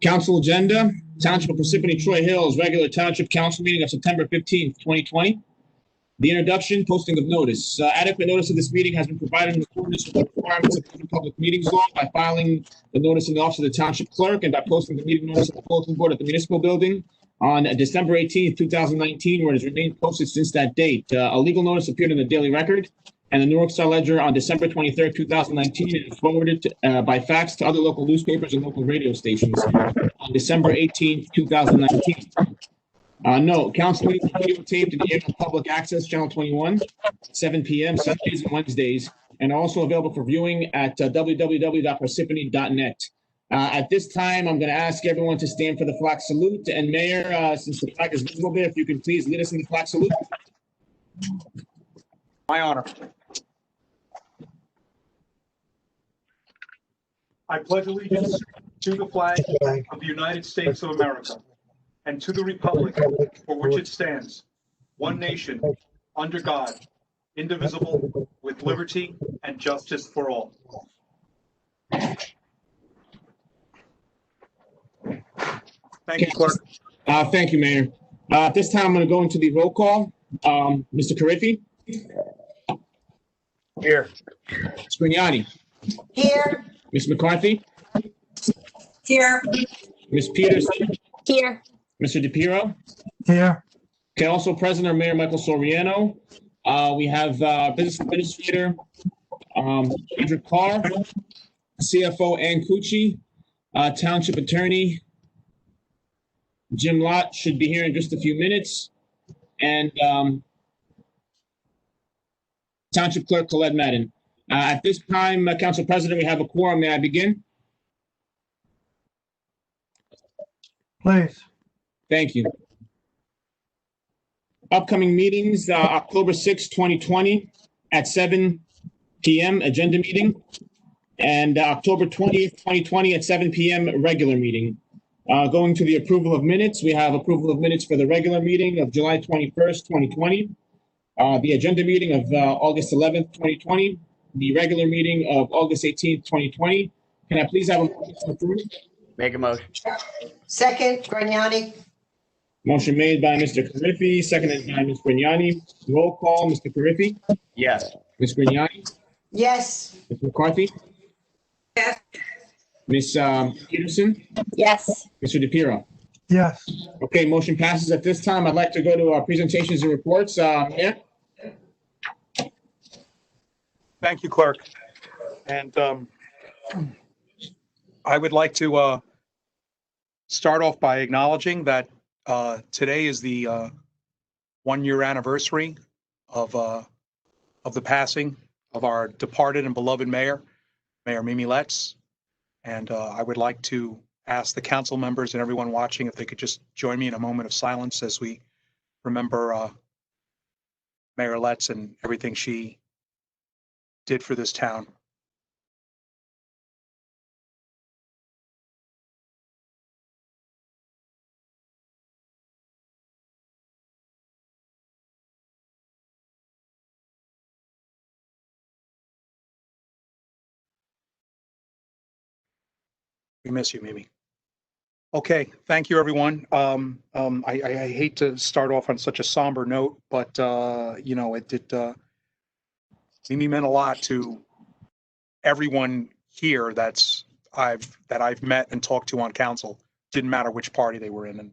Council agenda, Township of Parsippany-Troy Hills, regular Township Council meeting of September 15th, 2020. The introduction, posting of notice. Adequate notice of this meeting has been provided in accordance with the requirements of the Public Meetings Law by filing the notice in the office of the Township Clerk and by posting the meeting notice of the bulletin board at the Municipal Building on December 18th, 2019, where it has remained posted since that date. A legal notice appeared in the Daily Record and the New York Star Ledger on December 23rd, 2019, and forwarded by fax to other local newspapers and local radio stations on December 18th, 2019. No, council meetings are videotaped in the Internet Public Access Channel 21, 7 p.m. Sundays and Wednesdays, and also available for viewing at www.parsippany.net. At this time, I'm going to ask everyone to stand for the flag salute. And Mayor, since the flag is visible there, if you can please lead us in the flag salute. My honor. I pledge allegiance to the flag of the United States of America and to the republic for which it stands, one nation, under God, indivisible, with liberty and justice for all. Thank you, Clerk. Thank you, Mayor. At this time, I'm going to go into the roll call. Mr. Carriffy? Here. Ms. Grignani? Here. Ms. McCarthy? Here. Ms. Peterson? Here. Mr. DePiero? Here. Okay, also present are Mayor Michael Soriano. We have Business Administrator Andrew Carr, CFO Ann Cucci, Township Attorney Jim Lott should be here in just a few minutes, and Township Clerk Colette Madden. At this time, Council President, we have a quorum. May I begin? Please. Thank you. Upcoming meetings, October 6, 2020 at 7 p.m. agenda meeting, and October 20th, 2020 at 7 p.m. regular meeting. Going to the approval of minutes, we have approval of minutes for the regular meeting of July 21st, 2020, the agenda meeting of August 11th, 2020, the regular meeting of August 18th, 2020. Can I please have a motion to approve? Make a motion. Second, Grignani. Motion made by Mr. Carriffy, seconded by Ms. Grignani. Roll call, Mr. Carriffy? Yes. Ms. Grignani? Yes. Ms. McCarthy? Yes. Ms. Peterson? Yes. Mr. DePiero? Yes. Okay, motion passes. At this time, I'd like to go to our presentations and reports. Mayor? Thank you, Clerk. And I would like to start off by acknowledging that today is the 1-year anniversary of the passing of our departed and beloved Mayor Mimi Letts. And I would like to ask the council members and everyone watching if they could just join me in a moment of silence as we remember Mayor Letts and everything she did for this town. We miss you, Mimi. Okay, thank you, everyone. I hate to start off on such a somber note, but you know, Mimi meant a lot to everyone here that I've met and talked to on council. Didn't matter which party they were in, and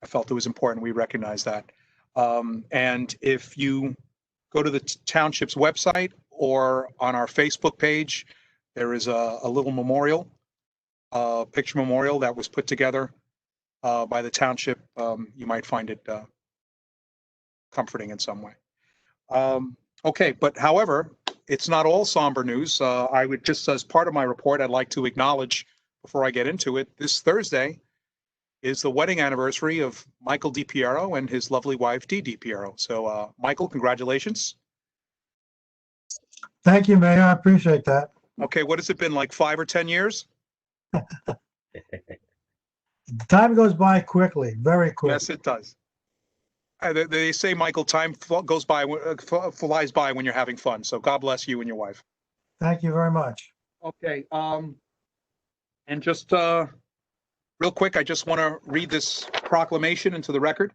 I felt it was important we recognize that. And if you go to the township's website or on our Facebook page, there is a little memorial. Picture memorial that was put together by the township. You might find it comforting in some way. Okay, but however, it's not all somber news. I would just, as part of my report, I'd like to acknowledge, before I get into it, this Thursday is the wedding anniversary of Michael DiPiero and his lovely wife, Dee DiPiero. So, Michael, congratulations. Thank you, Mayor. I appreciate that. Okay, what has it been, like 5 or 10 years? Time goes by quickly, very quickly. Yes, it does. They say, Michael, time flies by when you're having fun. So God bless you and your wife. Thank you very much. Okay. And just Real quick, I just want to read this proclamation into the record.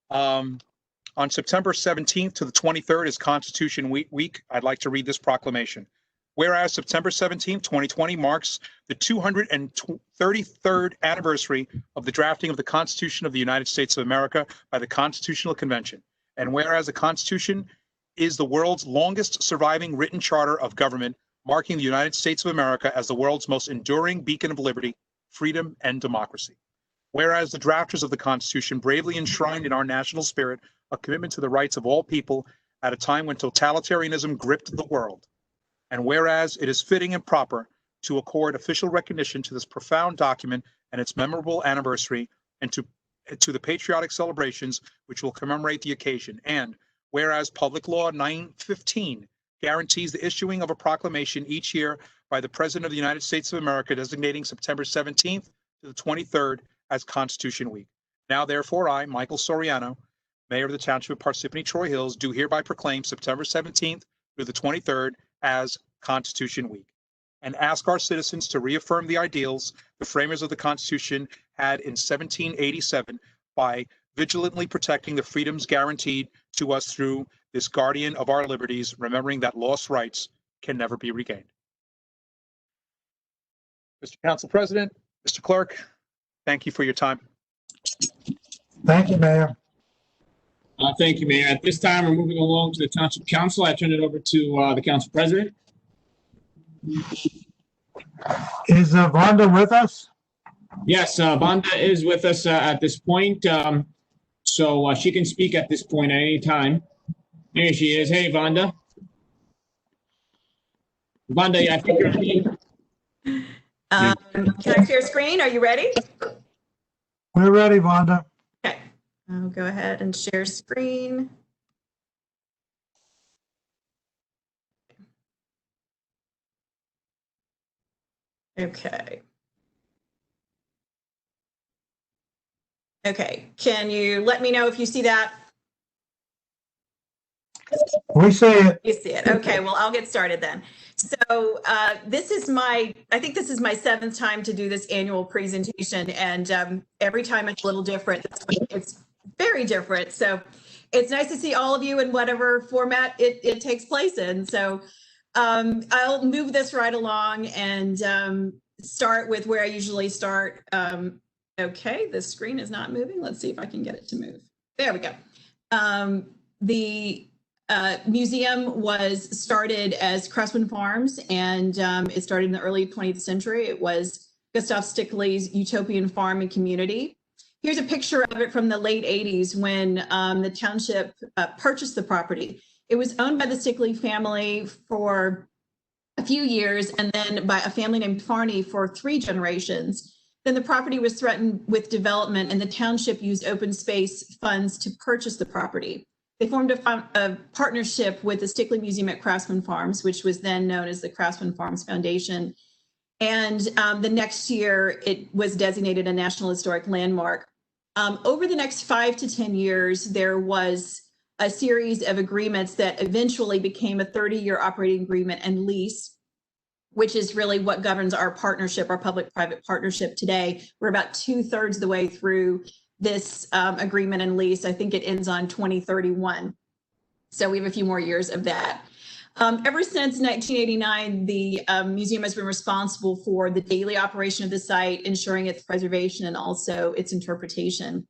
On September 17th to the 23rd is Constitution Week. I'd like to read this proclamation. Whereas September 17th, 2020 marks the 233rd anniversary of the drafting of the Constitution of the United States of America by the Constitutional Convention. And whereas the Constitution is the world's longest surviving written charter of government, marking the United States of America as the world's most enduring beacon of liberty, freedom, and democracy. Whereas the drafters of the Constitution bravely enshrined in our national spirit a commitment to the rights of all people at a time when totalitarianism gripped the world. And whereas it is fitting and proper to accord official recognition to this profound document and its memorable anniversary, and to the patriotic celebrations which will commemorate the occasion. And whereas Public Law 915 guarantees the issuing of a proclamation each year by the President of the United States of America designating September 17th to the 23rd as Constitution Week. Now, therefore, I, Michael Soriano, Mayor of the Township of Parsippany-Troy Hills, do hereby proclaim September 17th through the 23rd as Constitution Week, and ask our citizens to reaffirm the ideals the framers of the Constitution had in 1787 by vigilantly protecting the freedoms guaranteed to us through this guardian of our liberties, remembering that lost rights can never be regained. Mr. Council President, Mr. Clerk, thank you for your time. Thank you, Mayor. Thank you, Mayor. At this time, we're moving along to the Township Council. I turn it over to the Council President. Is Vonda with us? Yes, Vonda is with us at this point, so she can speak at this point at any time. There she is. Hey, Vonda. Vonda, I think you're on mute. Can I share screen? Are you ready? We're ready, Vonda. Okay, I'll go ahead and share screen. Okay. Okay, can you let me know if you see that? We see it. You see it. Okay, well, I'll get started then. So this is I think this is my 7th time to do this annual presentation, and every time it's a little different. It's very different. So it's nice to see all of you in whatever format it takes place in. So I'll move this right along and start with where I usually start. Okay, the screen is not moving. Let's see if I can get it to move. There we go. The museum was started as Craftsman Farms, and it started in the early 20th century. It was Gustav Stickley's utopian farm and community. Here's a picture of it from the late 80s when the township purchased the property. It was owned by the Stickley family for a few years, and then by a family named Farney for 3 generations. Then the property was threatened with development, and the township used open space funds to purchase the property. They formed a partnership with the Stickley Museum at Craftsman Farms, which was then known as the Craftsman Farms Foundation. And the next year, it was designated a National Historic Landmark. Over the next 5 to 10 years, there was a series of agreements that eventually became a 30-year operating agreement and lease, which is really what governs our partnership, our public-private partnership today. We're about 2/3 the way through this agreement and lease. I think it ends on 2031. So we have a few more years of that. Ever since 1989, the museum has been responsible for the daily operation of the site, ensuring its preservation and also its interpretation.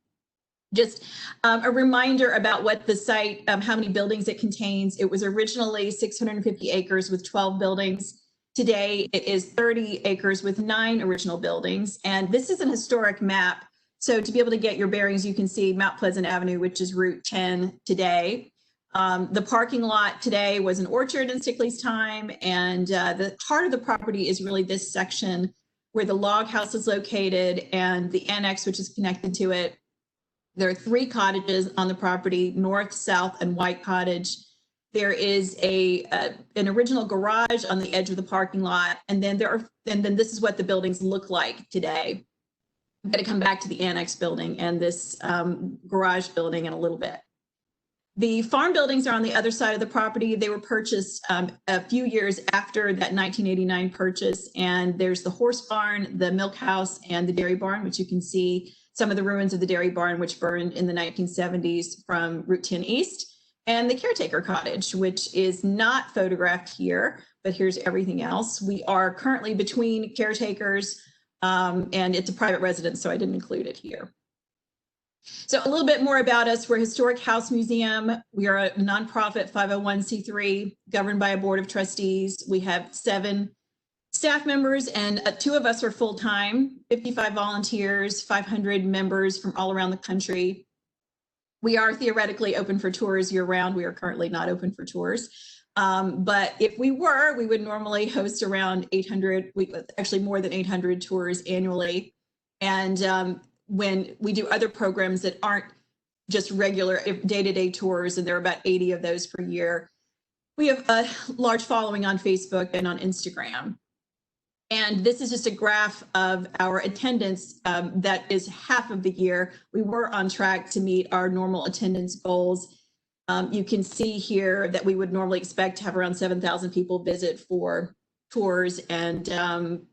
Just a reminder about what the site, how many buildings it contains. It was originally 650 acres with 12 buildings. Today, it is 30 acres with 9 original buildings. And this is an historic map. So to be able to get your bearings, you can see Mount Pleasant Avenue, which is Route 10 today. The parking lot today was an orchard in Stickley's time. And the heart of the property is really this section where the log house is located and the annex, which is connected to it. There are 3 cottages on the property, North, South, and White Cottage. There is an original garage on the edge of the parking lot. And then this is what the buildings look like today. I'm going to come back to the annex building and this garage building in a little bit. The farm buildings are on the other side of the property. They were purchased a few years after that 1989 purchase. And there's the horse barn, the milk house, and the dairy barn, which you can see some of the ruins of the dairy barn, which burned in the 1970s from Route 10 East, and the caretaker cottage, which is not photographed here, but here's everything else. We are currently between caretakers, and it's a private residence, so I didn't include it here. So a little bit more about us. We're a historic house museum. We are a nonprofit 501c3 governed by a board of trustees. We have 7 staff members, and 2 of us are full-time, 55 volunteers, 500 members from all around the country. We are theoretically open for tours year-round. We are currently not open for tours. But if we were, we would normally host around 800, actually more than 800 tours annually. And when we do other programs that aren't just regular day-to-day tours, and there are about 80 of those per year, we have a large following on Facebook and on Instagram. And this is just a graph of our attendance that is half of the year. We were on track to meet our normal attendance goals. You can see here that we would normally expect to have around 7,000 people visit for tours, and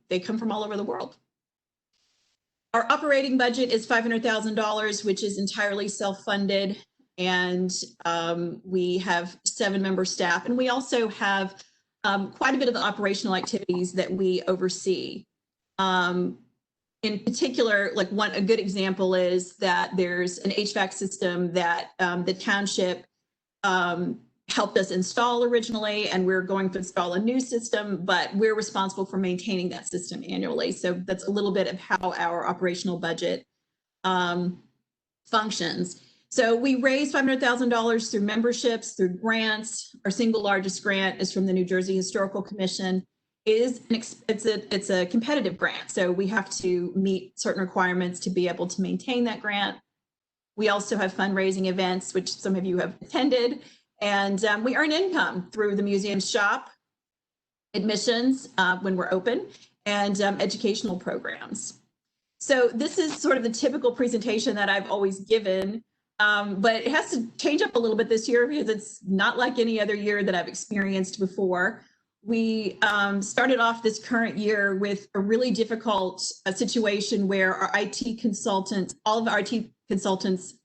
they come from all over the world. Our operating budget is $500,000, which is entirely self-funded, and we have 7-member staff, and we also have quite a bit of the operational activities that we oversee. In particular, like a good example is that there's an HVAC system that the township helped us install originally, and we're going to install a new system, but we're responsible for maintaining that system annually. So that's a little bit of how our operational budget functions. So we raised $500,000 through memberships, through grants. Our single largest grant is from the New Jersey Historical Commission. It's a competitive grant, so we have to meet certain requirements to be able to maintain that grant. We also have fundraising events, which some of you have attended, and we earn income through the museum shop, admissions when we're open, and educational programs. So this is sort of the typical presentation that I've always given, but it has to change up a little bit this year because it's not like any other year that I've experienced before. We started off this current year with a really difficult situation where our IT consultants, all of our IT consultants'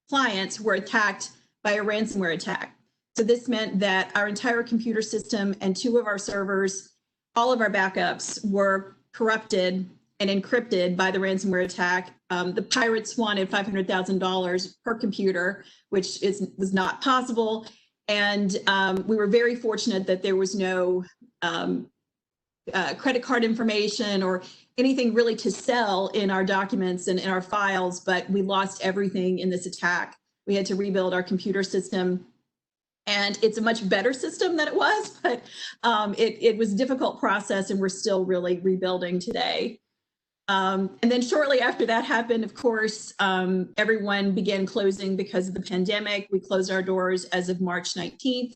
clients were attacked by a ransomware attack. So this meant that our entire computer system and 2 of our servers, all of our backups were corrupted and encrypted by the ransomware attack. The pirates wanted $500,000 per computer, which was not possible. And we were very fortunate that there was no credit card information or anything really to sell in our documents and in our files, but we lost everything in this attack. We had to rebuild our computer system, and it's a much better system than it was, but it was a difficult process, and we're still really rebuilding today. And then shortly after that happened, of course, everyone began closing because of the pandemic. We closed our doors as of March 19th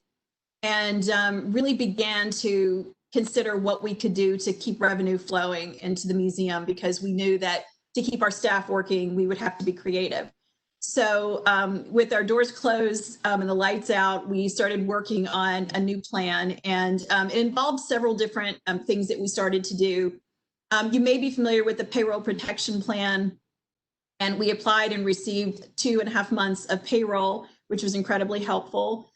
and really began to consider what we could do to keep revenue flowing into the museum, because we knew that to keep our staff working, we would have to be creative. So with our doors closed and the lights out, we started working on a new plan, and it involved several different things that we started to do. You may be familiar with the payroll protection plan, and we applied and received 2.5 months of payroll, which was incredibly helpful.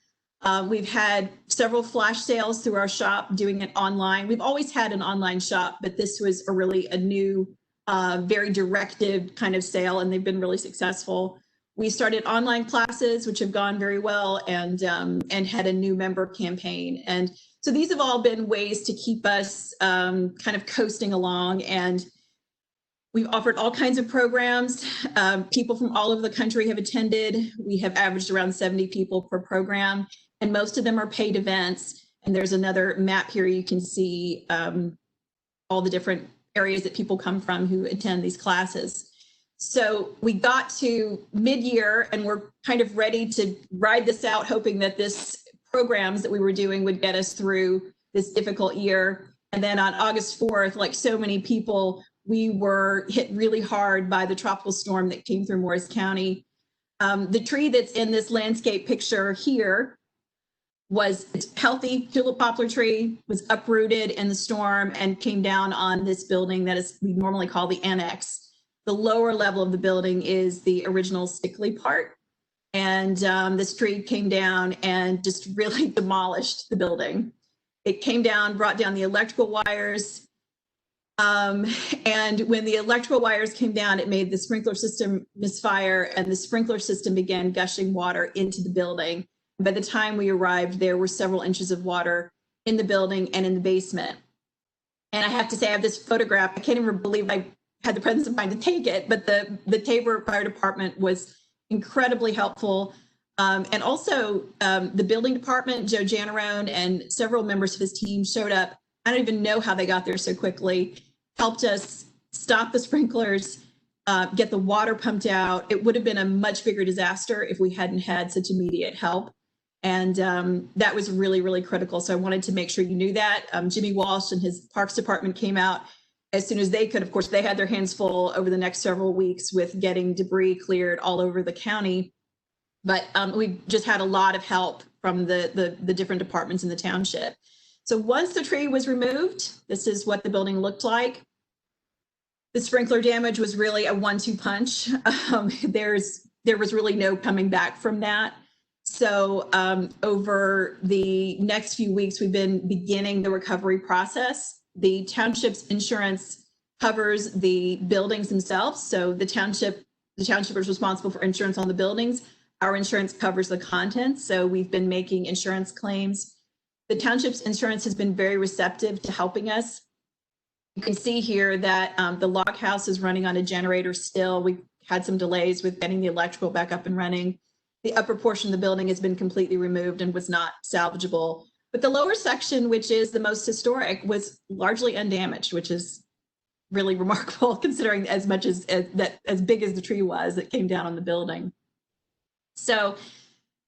We've had several flash sales through our shop, doing it online. We've always had an online shop, but this was a new, very directed kind of sale, and they've been really successful. We started online classes, which have gone very well, and had a new member campaign. And so these have all been ways to keep us kind of coasting along. And we've offered all kinds of programs. People from all over the country have attended. We have averaged around 70 people per program, and most of them are paid events. And there's another map here. You can see all the different areas that people come from who attend these classes. So we got to mid-year, and we're kind of ready to ride this out, hoping that this programs that we were doing would get us through this difficult year. And then on August 4th, like so many people, we were hit really hard by the tropical storm that came through Morris County. The tree that's in this landscape picture here was a healthy tulip poplar tree, was uprooted in the storm and came down on this building that is we normally call the annex. The lower level of the building is the original Stickley part. And this tree came down and just really demolished the building. It came down, brought down the electrical wires. And when the electrical wires came down, it made the sprinkler system misfire, and the sprinkler system began gushing water into the building. By the time we arrived, there were several inches of water in the building and in the basement. And I have to say, I have this photograph. I can't even believe I had the presence of mind to take it, but the Tabor Fire Department was incredibly helpful. And also the building department, Joe Janarone, and several members of his team showed up. I don't even know how they got there so quickly, helped us stop the sprinklers, get the water pumped out. It would have been a much bigger disaster if we hadn't had such immediate help. And that was really, really critical. So I wanted to make sure you knew that. Jimmy Walsh and his Parks Department came out as soon as they could. Of course, they had their hands full over the next several weeks with getting debris cleared all over the county. But we just had a lot of help from the different departments in the township. So once the tree was removed, this is what the building looked like. The sprinkler damage was really a 1-2 punch. There was really no coming back from that. So over the next few weeks, we've been beginning the recovery process. The township's insurance covers the buildings themselves. So the township is responsible for insurance on the buildings. Our insurance covers the contents. So we've been making insurance claims. The township's insurance has been very receptive to helping us. You can see here that the log house is running on a generator still. We had some delays with getting the electrical back up and running. The upper portion of the building has been completely removed and was not salvageable. But the lower section, which is the most historic, was largely undamaged, which is really remarkable considering as big as the tree was that came down on the building. So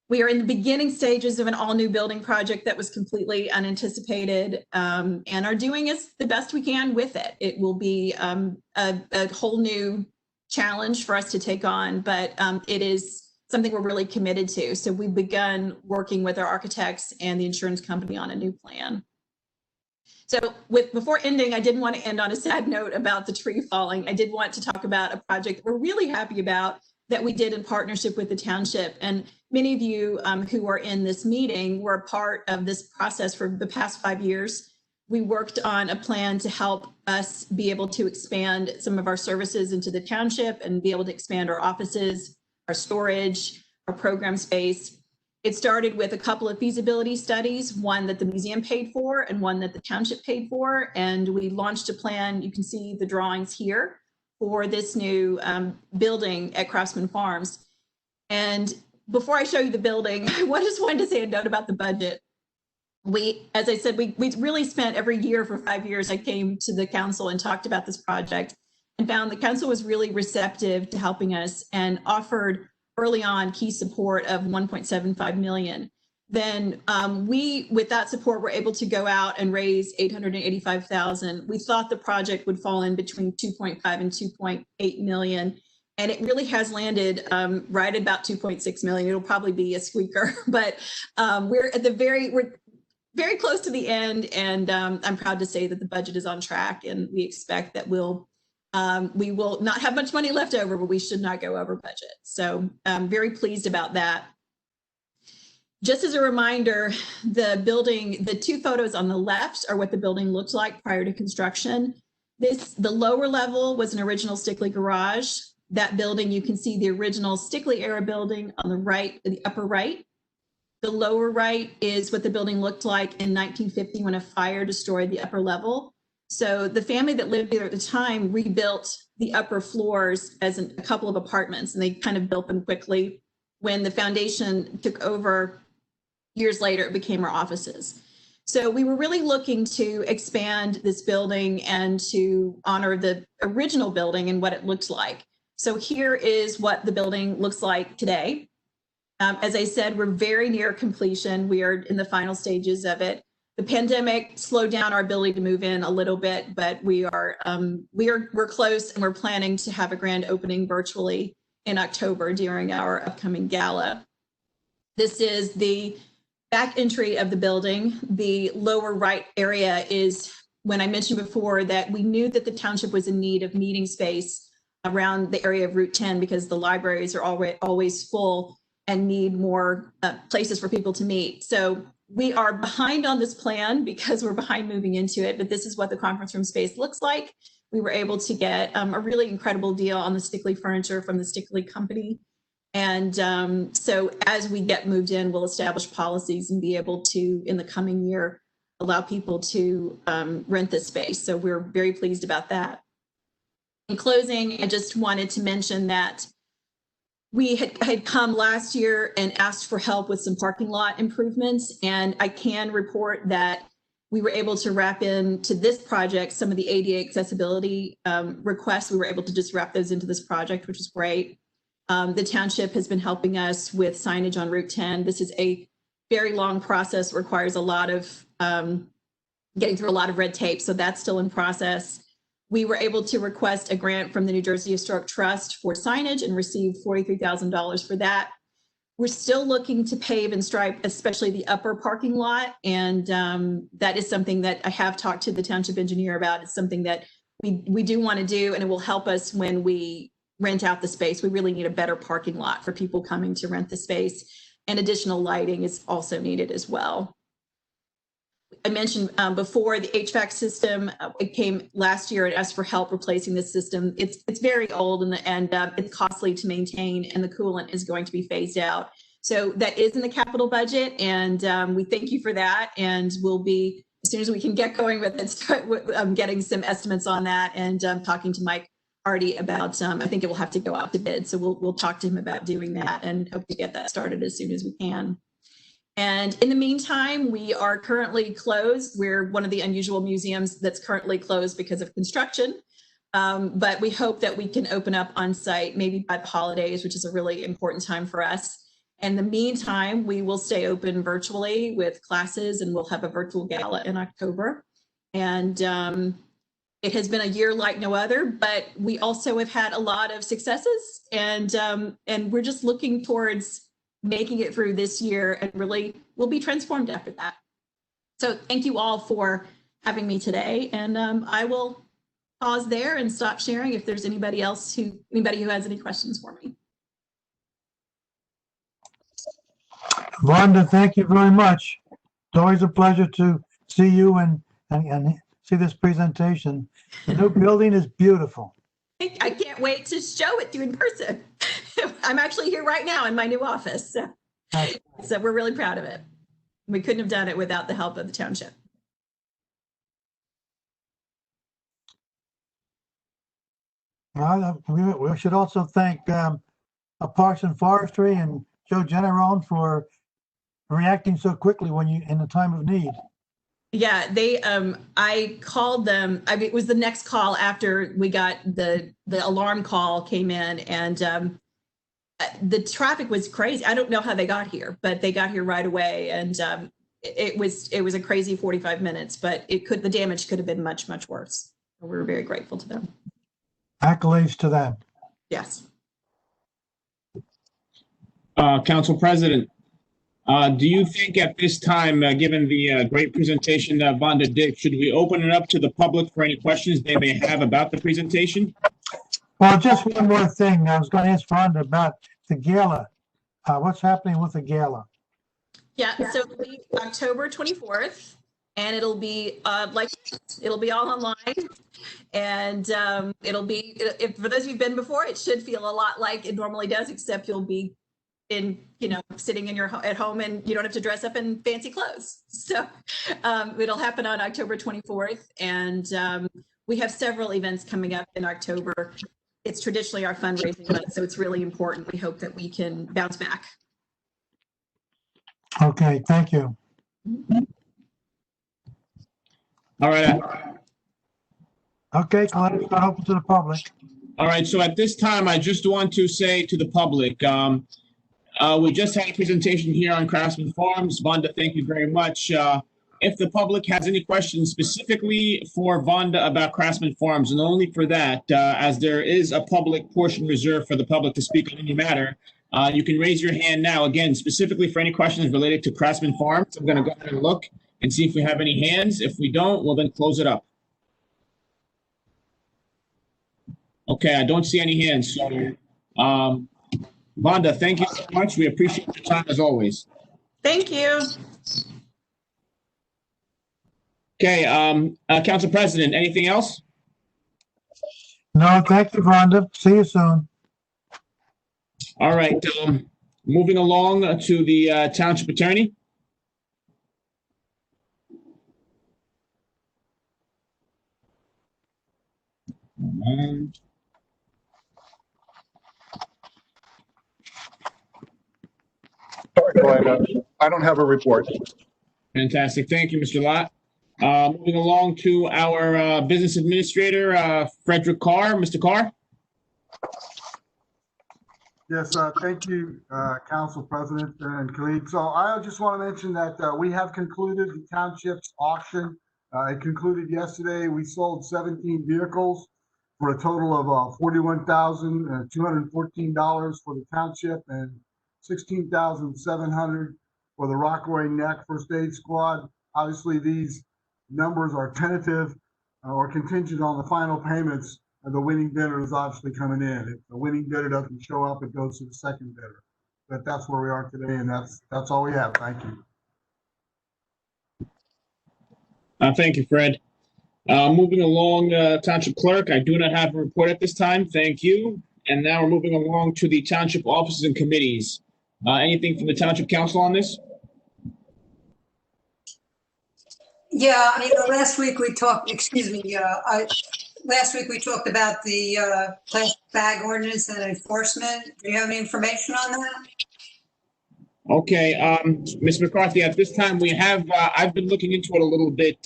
we are in the beginning stages of an all new building project that was completely unanticipated, and are doing the best we can with it. It will be a whole new challenge for us to take on, but it is something we're really committed to. So we've begun working with our architects and the insurance company on a new plan. So before ending, I didn't want to end on a sad note about the tree falling. I did want to talk about a project we're really happy about that we did in partnership with the township. And many of you who are in this meeting were a part of this process for the past 5 years. We worked on a plan to help us be able to expand some of our services into the township and be able to expand our offices, our storage, our program space. It started with a couple of feasibility studies, one that the museum paid for and one that the township paid for. And we launched a plan. You can see the drawings here for this new building at Craftsman Farms. And before I show you the building, I just wanted to say a note about the budget. As I said, we really spent every year for 5 years. I came to the council and talked about this project and found the council was really receptive to helping us and offered early on key support of $1.75 million. Then with that support, were able to go out and raise $885,000. We thought the project would fall in between 2.5 and 2.8 million. And it really has landed right at about 2.6 million. It'll probably be a squeaker, but we're very close to the end. And I'm proud to say that the budget is on track, and we expect that we will not have much money left over, but we should not go over budget. So I'm very pleased about that. Just as a reminder, the two photos on the left are what the building looked like prior to construction. The lower level was an original Stickley garage. That building, you can see the original Stickley era building on the right, the upper right. The lower right is what the building looked like in 1950 when a fire destroyed the upper level. So the family that lived there at the time rebuilt the upper floors as a couple of apartments, and they kind of built them quickly. When the foundation took over years later, it became our offices. So we were really looking to expand this building and to honor the original building and what it looked like. So here is what the building looks like today. As I said, we're very near completion. We are in the final stages of it. The pandemic slowed down our ability to move in a little bit, but we're close, and we're planning to have a grand opening virtually in October during our upcoming gala. This is the back entry of the building. The lower right area is when I mentioned before that we knew that the township was in need of meeting space around the area of Route 10 because the libraries are always full and need more places for people to meet. So we are behind on this plan because we're behind moving into it, but this is what the conference room space looks like. We were able to get a really incredible deal on the Stickley furniture from the Stickley company. And so as we get moved in, we'll establish policies and be able to, in the coming year, allow people to rent this space. So we're very pleased about that. In closing, I just wanted to mention that we had come last year and asked for help with some parking lot improvements. And I can report that we were able to wrap into this project some of the ADA accessibility requests. We were able to just wrap those into this project, which is great. The township has been helping us with signage on Route 10. This is a very long process, requires a lot of getting through a lot of red tape. So that's still in process. We were able to request a grant from the New Jersey Historic Trust for signage and received $43,000 for that. We're still looking to pave and stripe, especially the upper parking lot. And that is something that I have talked to the township engineer about. It's something that we do want to do, and it will help us when we rent out the space. We really need a better parking lot for people coming to rent the space, and additional lighting is also needed as well. I mentioned before the HVAC system, it came last year and asked for help replacing this system. It's very old and it's costly to maintain, and the coolant is going to be phased out. So that is in the capital budget, and we thank you for that. And we'll be, as soon as we can get going with it, start getting some estimates on that, and talking to Mike Hardy about, I think it will have to go out to bid. So we'll talk to him about doing that and hope to get that started as soon as we can. And in the meantime, we are currently closed. We're one of the unusual museums that's currently closed because of construction. But we hope that we can open up on site maybe by the holidays, which is a really important time for us. In the meantime, we will stay open virtually with classes, and we'll have a virtual gala in October. And it has been a year like no other, but we also have had a lot of successes, and we're just looking towards making it through this year, and really we'll be transformed after that. So thank you all for having me today, and I will pause there and stop sharing if there's anybody who has any questions for me. Wanda, thank you very much. It's always a pleasure to see you and see this presentation. The new building is beautiful. I can't wait to show it to you in person. I'm actually here right now in my new office. So we're really proud of it. We couldn't have done it without the help of the township. Well, we should also thank Parks and Forestry and Joe Generone for reacting so quickly when you in a time of need. Yeah, they I called them. I mean, it was the next call after we got the alarm call came in, and the traffic was crazy. I don't know how they got here, but they got here right away, and it was a crazy 45 minutes, but the damage could have been much worse. We're very grateful to them. Accolades to them. Yes. Council President, do you think at this time, given the great presentation that Vonda did, should we open it up to the public for any questions they may have about the presentation? Well, just one more thing. I was going to ask Vonda about the gala. What's happening with the gala? Yeah, so it'll be October 24th, and it'll be it'll be all online, and it'll be, for those of you who've been before, it should feel a lot like it normally does, except you'll be sitting in at home, and you don't have to dress up in fancy clothes. So it'll happen on October 24th, and we have several events coming up in October. It's traditionally our fundraising month, so it's really important. We hope that we can bounce back. Okay, thank you. All right. Okay, so let's start open to the public. All right. So at this time, I just want to say to the public, we just had a presentation here on Craftsman Farms. Vonda, thank you very much. if the public has any questions specifically for Vonda about Craftsman Farms, and only for that, as there is a public portion reserved for the public to speak on any matter, you can raise your hand now, again, specifically for any questions related to Craftsman Farms. I'm going to go ahead and look and see if we have any hands. If we don't, we'll then close it up. Okay, I don't see any hands. So, Vonda, thank you so much. We appreciate your time as always. Thank you. Okay, Council President, anything else? No, thank you, Vonda. See you soon. All right, moving along to the Township Attorney. Sorry, Glenn, I don't have a report. Fantastic. Thank you, Mr. Lott. Moving along to our Business Administrator, Frederick Carr. Mr. Carr? Yes, thank you, Council President and colleagues. So I just want to mention that we have concluded the Township's auction. It concluded yesterday. We sold 17 vehicles for a total of $41,214 for the Township and $16,700 for the Rockaway Neck First Aid Squad. Obviously, these numbers are tentative or contingent on the final payments. And the winning bidder is obviously coming in. If the winning bidder doesn't show up, it goes to the second bidder. But that's where we are today, and that's all we have. Thank you. Thank you, Fred. Moving along, Township Clerk, I do not have a report at this time. Thank you. And now we're moving along to the Township offices and committees. Anything from the Township Council on this? Yeah, last week we talked, last week we talked about the plastic bag ordinance and enforcement. Do you have any information on that? Okay, Ms. McCarthy, at this time we have, I've been looking into it a little bit.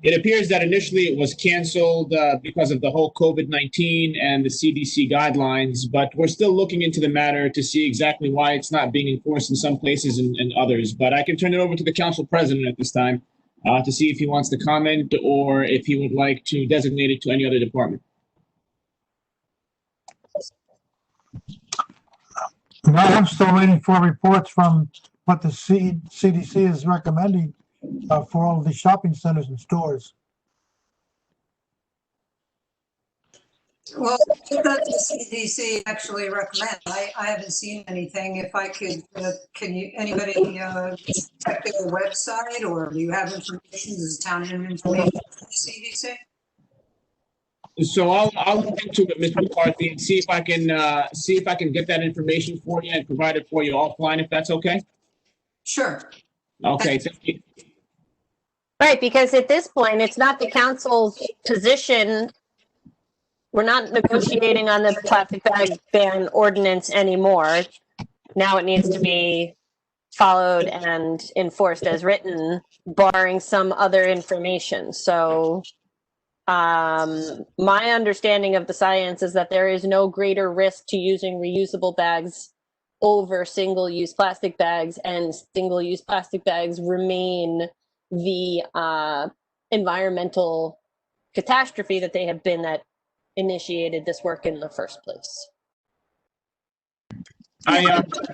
It appears that initially it was canceled because of the whole COVID-19 and the CDC guidelines, but we're still looking into the matter to see exactly why it's not being enforced in some places and others. But I can turn it over to the Council President at this time to see if he wants to comment or if he would like to designate it to any other department. No, I'm still waiting for reports from what the CDC is recommending for all of the shopping centers and stores. Well, what does the CDC actually recommend? I haven't seen anything. If I could, anybody check their website, or do you have information? Does the town have information from the CDC? So I'll look into it, Ms. McCarthy, and see if I can get that information for you and provide it for you offline, if that's okay. Sure. Okay. Thank you. Right, because at this point, it's not the council's position. We're not negotiating on the plastic bag ban ordinance anymore. Now it needs to be followed and enforced as written, barring some other information. So my understanding of the science is that there is no greater risk to using reusable bags over single-use plastic bags, and single-use plastic bags remain the environmental catastrophe that they have been that initiated this work in the first place. I thought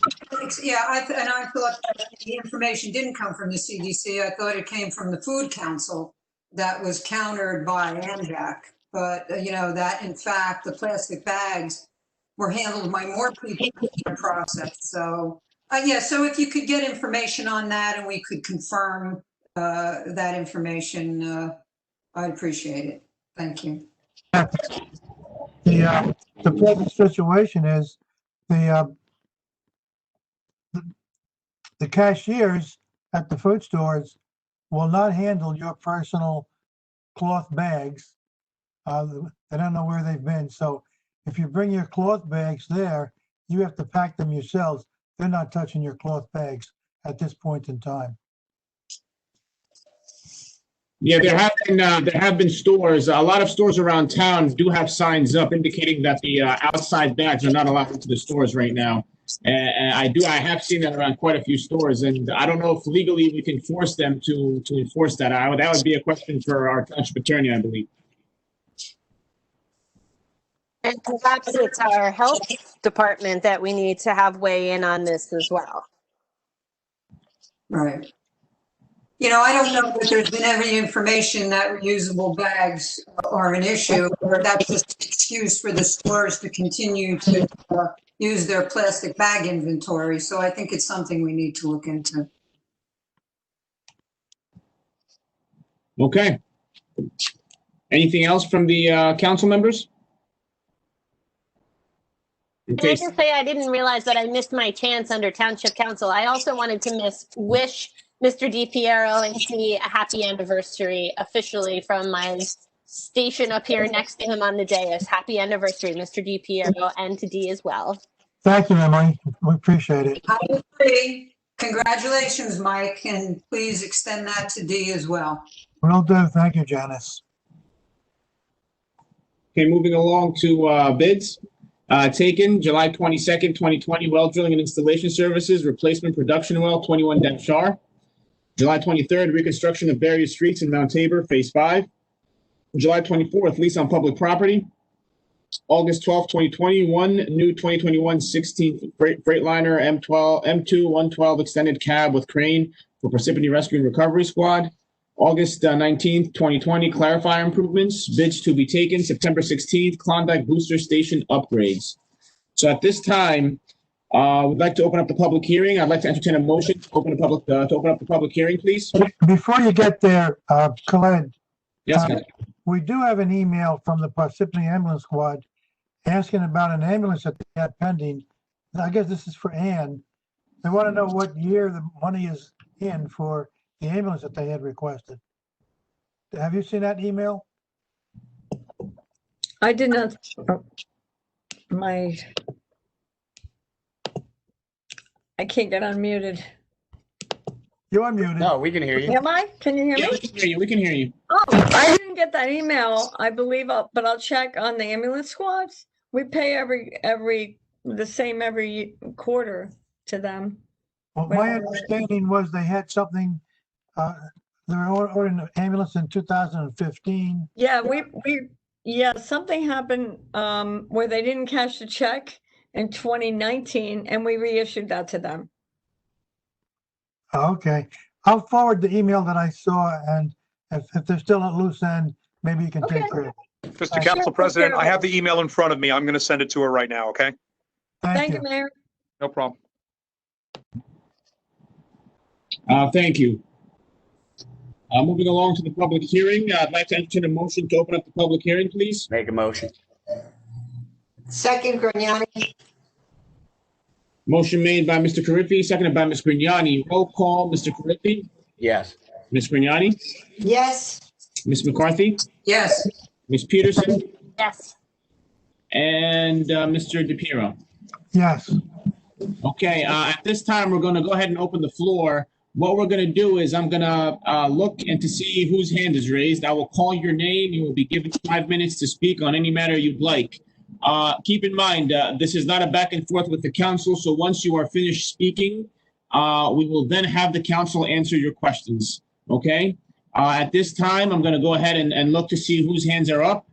the information didn't come from the CDC. I thought it came from the Food Council that was countered by ANJAC. But, that in fact, the plastic bags were handled by more people in the process. So, so if you could get information on that and we could confirm that information, I'd appreciate it. Thank you. The present situation is the cashiers at the food stores will not handle your personal cloth bags. They don't know where they've been. So if you bring your cloth bags there, you have to pack them yourselves. They're not touching your cloth bags at this point in time. Yeah, there have been stores. A lot of stores around town do have signs up indicating that the outside bags are not allowed into the stores right now. And I have seen that around quite a few stores, and I don't know if legally we can force them to enforce that. That would be a question for our township attorney, I believe. And perhaps it's our health department that we need to have weigh in on this as well. Right. You know, I don't know that there's been any information that reusable bags are an issue, or that's just an excuse for the stores to continue to use their plastic bag inventory. So I think it's something we need to look into. Okay. Anything else from the council members? Can I just say I didn't realize that I missed my chance under Township Council. I also wanted to wish Mr. DiPiero and Dee a happy anniversary officially from my station up here next to him on the dais. Happy anniversary, Mr. DiPiero, and to Dee as well. Thank you, Emily. We appreciate it. I agree. Congratulations, Mike, and please extend that to Dee as well. Will do. Thank you, Janice. Okay, moving along to bids. Taken July 22nd, 2020, well drilling and installation services, replacement production well 21-R. July 23rd, reconstruction of various streets in Mount Tabor, Phase 5. July 24th, lease on public property. August 12th, 2021, new 2021 16th Freightliner M2 112 extended cab with crane for Parsippany Rescue and Recovery Squad. August 19th, 2020, clarifier improvements, bids to be taken. September 16th, Klondike Booster Station upgrades. So at this time, we'd like to open up the public hearing. I'd like to entertain a motion to open up the public hearing, please. Before you get there, Khaled, Yes, we do have an email from the Parsippany Ambulance Squad asking about an ambulance that they had pending. I guess this is for Ann. They want to know what year the money is in for the ambulance that they had requested. Have you seen that email? I did not. I can't get unmuted. You're unmuted. No, we can hear you. Am I? Can you hear yeah, me? we can hear you. We can hear you. Oh, I didn't get that email. I believe, but I'll check on the ambulance squads. We pay the same every quarter to them. Well, my understanding was they had something, they were ordering an ambulance in 2015. Yeah, something happened where they didn't cash the check in 2019, and we reissued that to them. Okay, I'll forward the email that I saw, and if they're still at loose end, maybe you can take care of it. Mr. Council President, I have the email in front of me. I'm going to send it to her right now, okay? Thank you, Mayor. No problem. Thank you. Moving along to the public hearing, I'd like to entertain a motion to open up the public hearing, please. Make a motion. Second, Grignani. Motion made by Mr. Carriffy, seconded by Ms. Grignani. Roll call, Mr. Carriffy, Yes. Ms. Grignani, Yes. Ms. McCarthy, Yes. Ms. Peterson, Yes. and Mr. DiPiero. Yes, Okay, at this time, we're going to go ahead and open the floor. What we're going to do is I'm going to look and to see whose hand is raised. I will call your name. You will be given 5 minutes to speak on any matter you'd like. Keep in mind, this is not a back and forth with the council, so once you are finished speaking, we will then have the council answer your questions, okay? At this time, I'm going to go ahead and look to see whose hands are up.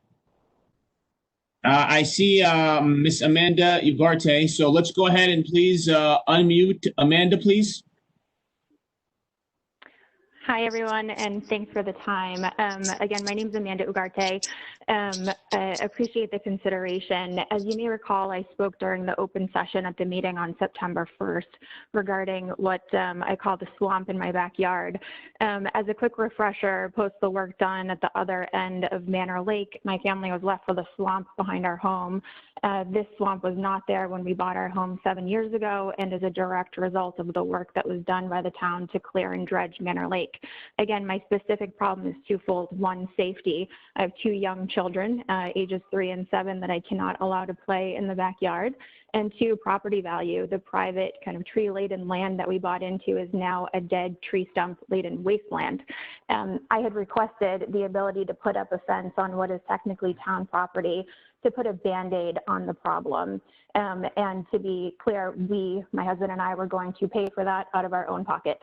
I see Miss Amanda Ugarte, so let's go ahead and please unmute Amanda, please. Hi, everyone, and thanks for the time. Again, my name is Amanda Ugarte. I appreciate the consideration. As you may recall, I spoke during the open session at the meeting on September 1st regarding what I call the swamp in my backyard. As a quick refresher, post the work done at the other end of Manor Lake, my family was left with a swamp behind our home. This swamp was not there when we bought our home 7 years ago and is a direct result of the work that was done by the town to clear and dredge Manor Lake. Again, my specific problem is twofold. One, safety. I have 2 young children children, ages 3 and 7, that I cannot allow to play in the backyard. And 2, property value. The private kind of tree-laden land that we bought into is now a dead tree stump-laden wasteland. I had requested the ability to put up a fence on what is technically town property to put a Band-Aid on the problem. And to be clear, my husband and I, were going to pay for that out of our own pocket.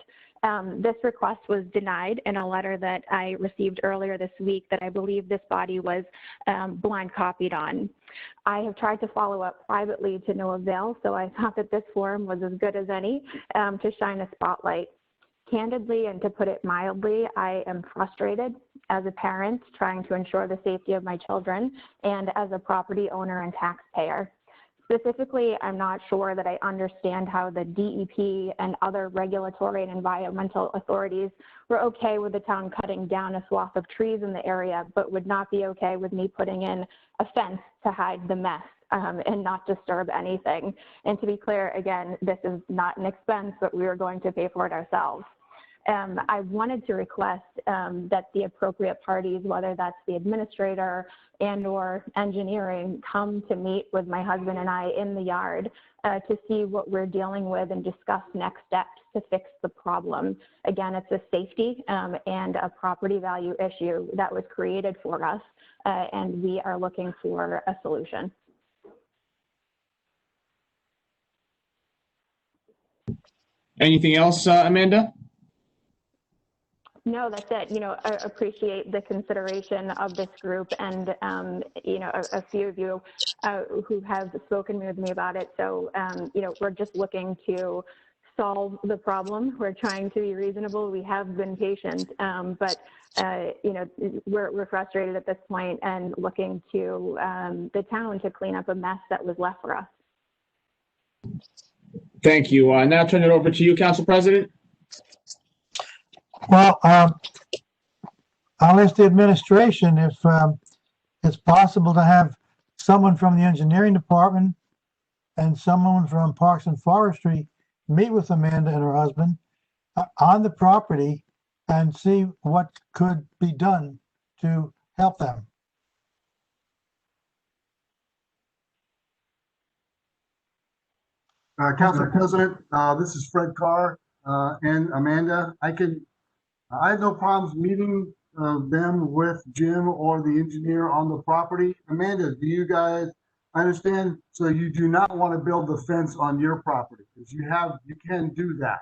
This request was denied in a letter that I received earlier this week that I believe this body was blind copied on. I have tried to follow up privately to no avail, so I thought that this forum was as good as any to shine a spotlight. Candidly, and to put it mildly, I am frustrated as a parent trying to ensure the safety of my children and as a property owner and taxpayer. Specifically, I'm not sure that I understand how the DEP and other regulatory and environmental authorities were okay with the town cutting down a swath of trees in the area, but would not be okay with me putting in a fence to hide the mess and not disturb anything. And to be clear, again, this is not an expense, but we are going to pay for it ourselves. I wanted to request that the appropriate parties, whether that's the administrator and or engineering, come to meet with my husband and I in the yard to see what we're dealing with and discuss next steps to fix the problem. Again, it's a safety and a property value issue that was created for us, and we are looking for a solution. Anything else, Amanda? No, that's it. You know, I appreciate the consideration of this group and, you know, a few of you who have spoken with me about it. So, you know, we're just looking to solve the problem. We're trying to be reasonable. We have been patient, but, you know, we're frustrated at this point and looking to the town to clean up a mess that was left for us. Thank you. Now turn it over to you, Council President. Well, I'll ask the administration if it's possible to have someone from the engineering department and someone from Parks and Forestry meet with Amanda and her husband on the property and see what could be done to help them. Council President, this is Fred Carr and Amanda. I have no problems meeting them with Jim or the engineer on the property. Amanda, do you guys understand? So you do not want to build the fence on your property because you can do that.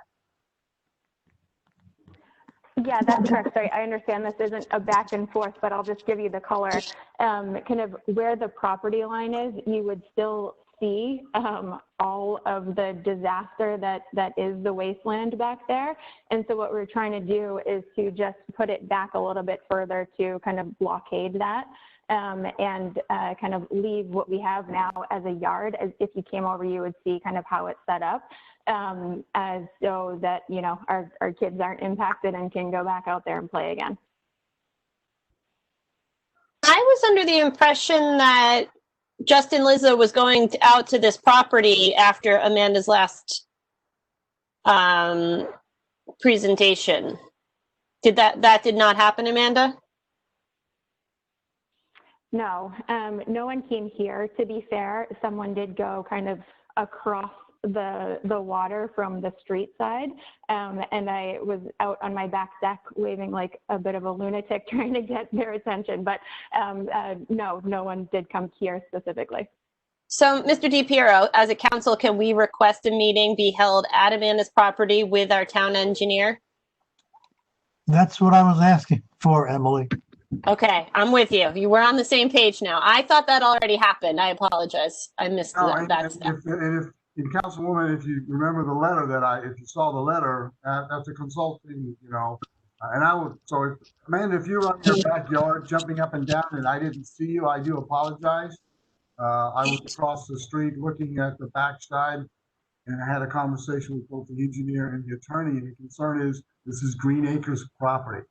Yeah, that's correct. Sorry, I understand this isn't a back and forth, but I'll just give you the color. Kind of where the property line is, you would still see all of the disaster that is the wasteland back there. And so what we're trying to do is to just put it back a little bit further to kind of blockade that and kind of leave what we have now as a yard. As if you came over, you would see kind of how it's set up as so that, you know, our kids aren't impacted and can go back out there and play again. I was under the impression that Justin Lizzo was going out to this property after Amanda's last presentation. That did not happen, Amanda? No, no one came here. To be fair, someone did go kind of across the water from the street side, and I was out on my back deck waving like a bit of a lunatic trying to get their attention, but no one did come here specifically. So, Mr. DiPiero, as a council, can we request a meeting be held at Amanda's property with our town engineer? That's what I was asking for, Emily. Okay, I'm with you. You were on the same page now. I thought that already happened. I apologize. I missed that step. And Councilwoman, if you remember the letter if you saw the letter, that's a consulting, you know, and I would, so if, Amanda, if you're on your backyard jumping up and down and I didn't see you, I do apologize. I was across the street looking at the backside and I had a conversation with both the engineer and the attorney, and the concern is this is Green Acres property.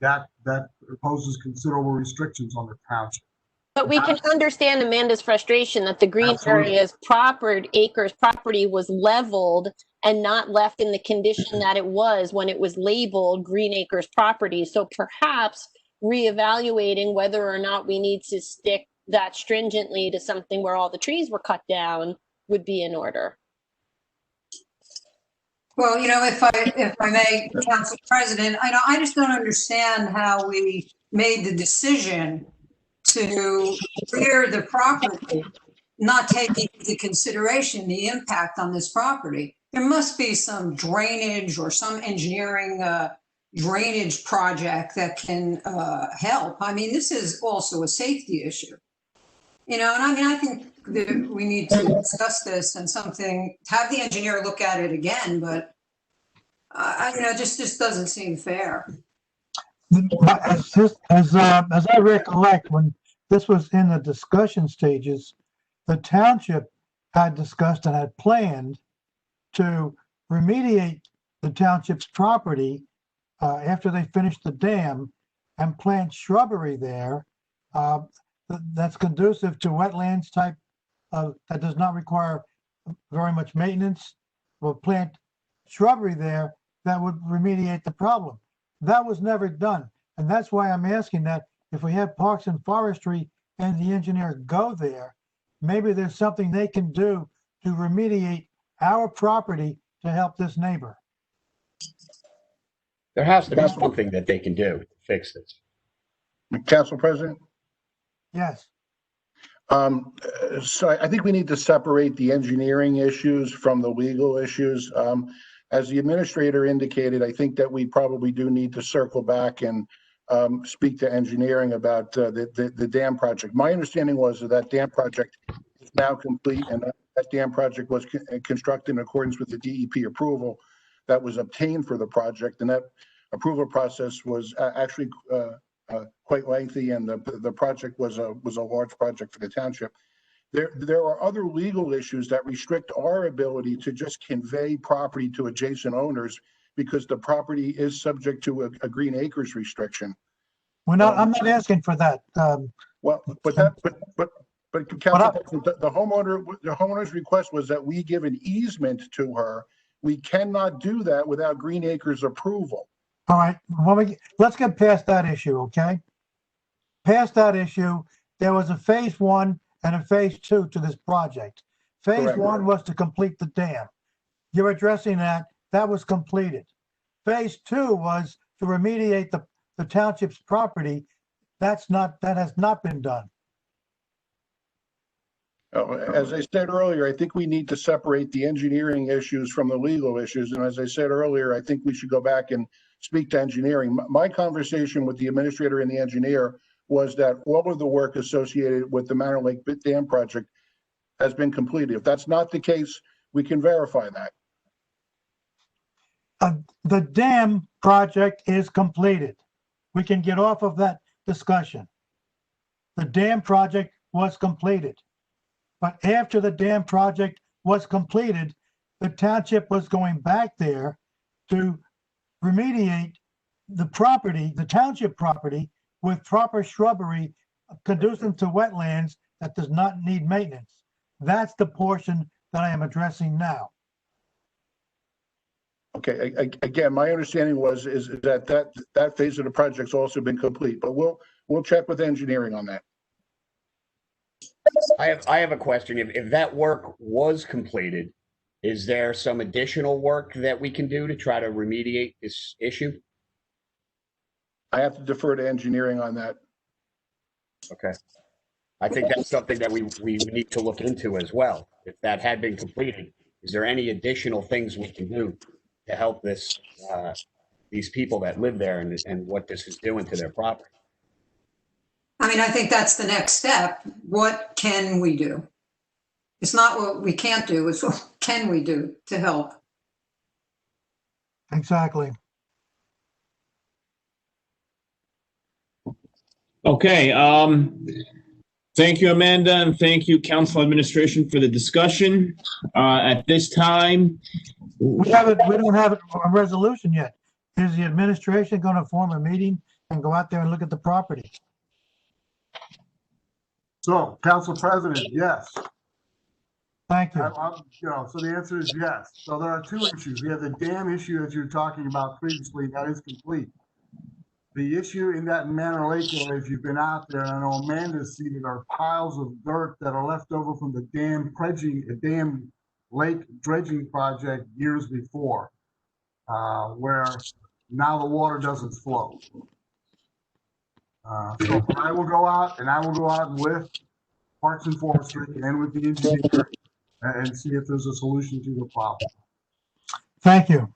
That poses considerable restrictions on the township. But we can understand Amanda's frustration that the green area's acres property was leveled and not left in the condition that it was when it was labeled Green Acres property. So perhaps reevaluating whether or not we need to stick that stringently to something where all the trees were cut down would be in order. Well, if I may, Council President, I just don't understand how we made the decision to clear the property, not taking into consideration the impact on this property. There must be some drainage or some engineering drainage project that can help. I mean, this is also a safety issue. And I think that we need to discuss this and have the engineer look at it again, but just doesn't seem fair. As I recollect, when this was in the discussion stages, the township had discussed and had planned to remediate the township's property after they finished the dam and plant shrubbery there that's conducive to wetlands type that does not require very much maintenance. We'll plant shrubbery there that would remediate the problem. That was never done. And that's why I'm asking that if we have Parks and Forestry and the engineer go there, maybe there's something they can do to remediate our property to help this neighbor. There has to be something that they can do to fix this. Council President? Yes. So I think we need to separate the engineering issues from the legal issues. As the administrator indicated, I think that we probably do need to circle back and speak to engineering about the dam project. My understanding was that dam project is now complete, and that dam project was constructed in accordance with the DEP approval that was obtained for the project, and that approval process was actually quite lengthy, and the project was a large project for the township. There are other legal issues that restrict our ability to just convey property to adjacent owners because the property is subject to a green acres restriction. I'm not asking for that. But Council, the homeowner's request was that we give an easement to her. We cannot do that without green acres approval. All right, let's get past that issue, okay? Past that issue, there was a phase 1 and a phase 2 to this project. Phase Correct. 1 was to complete the dam. You're addressing that. That was completed. Phase 2 was to remediate the township's property. That has not been done. As I said earlier, I think we need to separate the engineering issues from the legal issues. And as I said earlier, I think we should go back and speak to engineering. My conversation with the administrator and the engineer was that all of the work associated with the Manor Lake Dam project has been completed. If that's not the case, we can verify that. The dam project is completed. We can get off of that discussion. The dam project was completed. But after the dam project was completed, the township was going back there to remediate the property, the township property, with proper shrubbery conducive to wetlands that does not need maintenance. That's the portion that I am addressing now. Okay, again, my understanding is that phase of the project's also been complete, but we'll check with engineering on that. I have a question. If that work was completed, is there some additional work that we can do to try to remediate this issue? I have to defer to engineering on that. Okay. I think that's something that we need to look into as well. If that had been completed, is there any additional things we can do to help these people that live there and what this is doing to their property? I mean, I think that's the next step. What can we do? It's not what we can't do, it's what can we do to help? Exactly. Okay, thank you, Amanda, and thank you, Council Administration, for the discussion. At this time, We don't have a resolution yet. Is the administration going to form a meeting and go out there and look at the property? So, Council President, yes. Thank you. So the answer is yes. So there are two issues. We have the dam issue that you were talking about previously, that is complete. The issue in that Manor Lake area, if you've been out there, and I know Amanda's seen it, are piles of dirt that are left over from the dam lake dredging project years before, where now the water doesn't flow. So I will go out with Parks and Forestry and with the engineer and see if there's a solution to the problem. Thank you.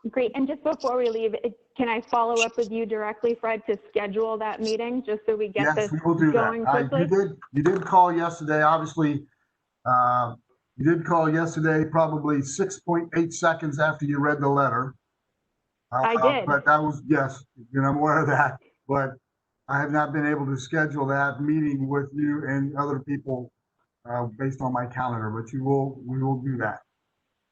Great. And just before we leave, can I follow up with you directly, Fred, to schedule that meeting just so we get Yes, this we will do going that. quickly? You did call yesterday, obviously. You did call yesterday, probably 6.8 seconds after you read the letter. I did. But that was, yes, and I'm aware of that. But I have not been able to schedule that meeting with you and other people based on my calendar, but we will do that.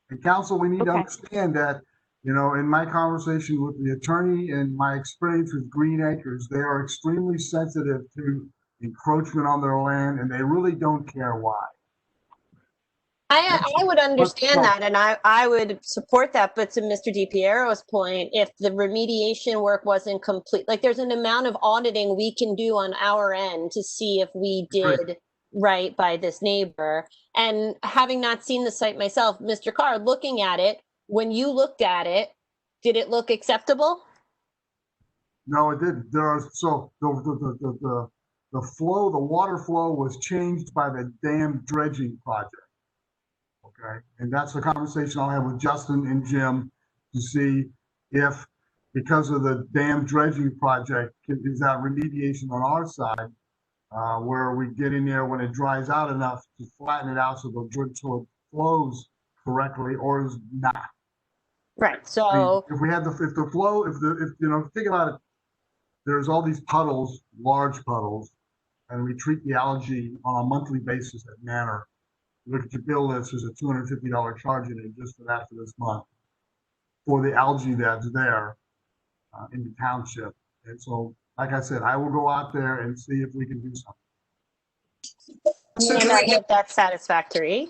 And council, we need to understand that, you know, in my conversation with the attorney and my experience with Green Acres, they are extremely sensitive to encroachment on their land, and they really don't care why. I would understand that, and I would support that. But to Mr. DiPiero's point, if the remediation work wasn't complete, like there's an amount of auditing we can do on our end to see if we did right by this neighbor. And having not seen the site myself, Mr. Carr, looking at it, when you looked at it, did it look acceptable? No, it didn't. So the flow, the water flow was changed by the dam dredging project. Okay, and that's the conversation I'll have with Justin and Jim to see if, because of the dam dredging project, is that remediation on our side, where we get in there when it dries out enough to flatten it out so it flows correctly, or is not. Right. So if we had if you know, think about it, there's all these puddles, large puddles, and we treat the algae on a monthly basis at Manor. Look at your bill list, there's a $250 charge in it just for that for this month for the algae that's there in the township. And so, like I said, I will go out there and see if we can do something. So and I hope that's satisfactory.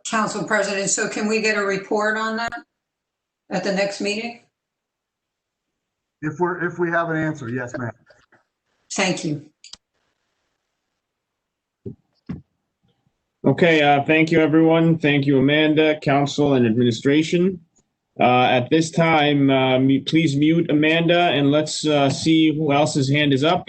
Council President, so can we get a report on that at the next meeting? If we have an answer, yes, ma'am. Thank you. Okay, thank you, everyone. Thank you, Amanda, council, and administration. At this time, please mute Amanda, and let's see who else's hand is up.